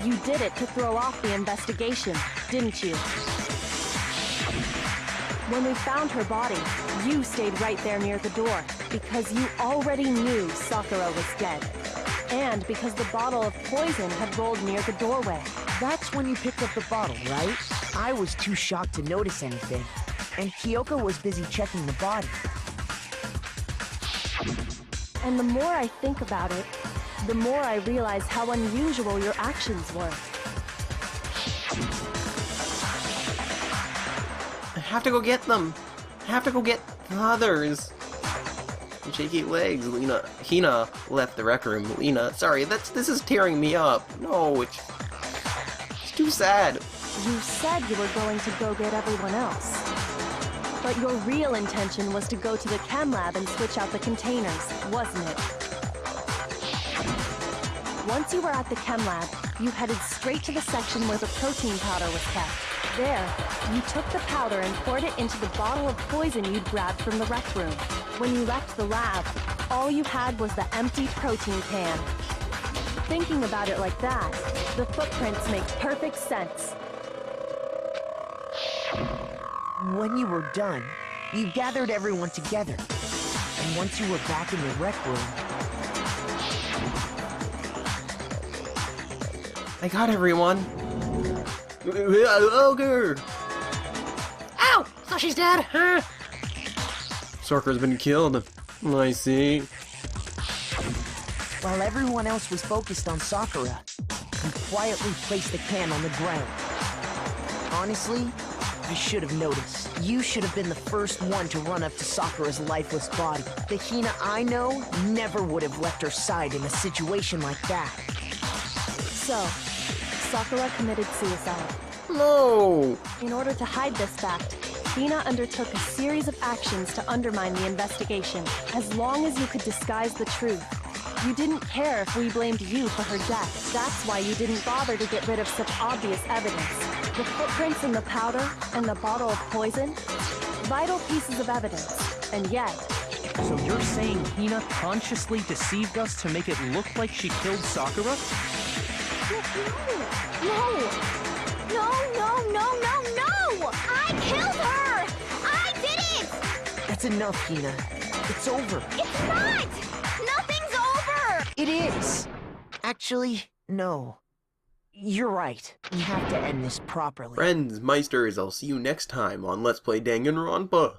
You did it to throw off the investigation, didn't you? When we found her body, you stayed right there near the door because you already knew Sakura was dead. And because the bottle of poison had rolled near the doorway. That's when you picked up the bottle, right? I was too shocked to notice anything, and Kyoko was busy checking the body. And the more I think about it, the more I realize how unusual your actions were. I have to go get them. I have to go get the others. Shaky legs. Hina left the rec room. Sorry, this is tearing me up. No, it's too sad. You said you were going to go get everyone else. But your real intention was to go to the chem lab and switch out the containers, wasn't it? Once you were at the chem lab, you headed straight to the section where the protein powder was kept. There, you took the powder and poured it into the bottle of poison you'd grabbed from the rec room. When you left the lab, all you had was the empty protein can. Thinking about it like that, the footprints make perfect sense. When you were done, you gathered everyone together. And once you were back in the rec room... I got everyone. Ogre! Oh, so she's dead, huh? Sakura's been killed. I see. While everyone else was focused on Sakura, you quietly placed the can on the ground. Honestly, I should have noticed. You should have been the first one to run up to Sakura's lifeless body. The Hina I know never would have left her side in a situation like that. So, Sakura committed suicide. No! In order to hide this fact, Hina undertook a series of actions to undermine the investigation. As long as you could disguise the truth, you didn't care if we blamed you for her death. That's why you didn't bother to get rid of such obvious evidence. The footprints in the powder and the bottle of poison, vital pieces of evidence. And yet... So you're saying Hina consciously deceived us to make it look like she killed Sakura? No! I killed her! I did it! That's enough, Hina. It's over. It's not! Nothing's over! It is! Actually, no. You're right. We have to end this properly. Friends, Meisters, I'll see you next time on Let's Play Danganronpa.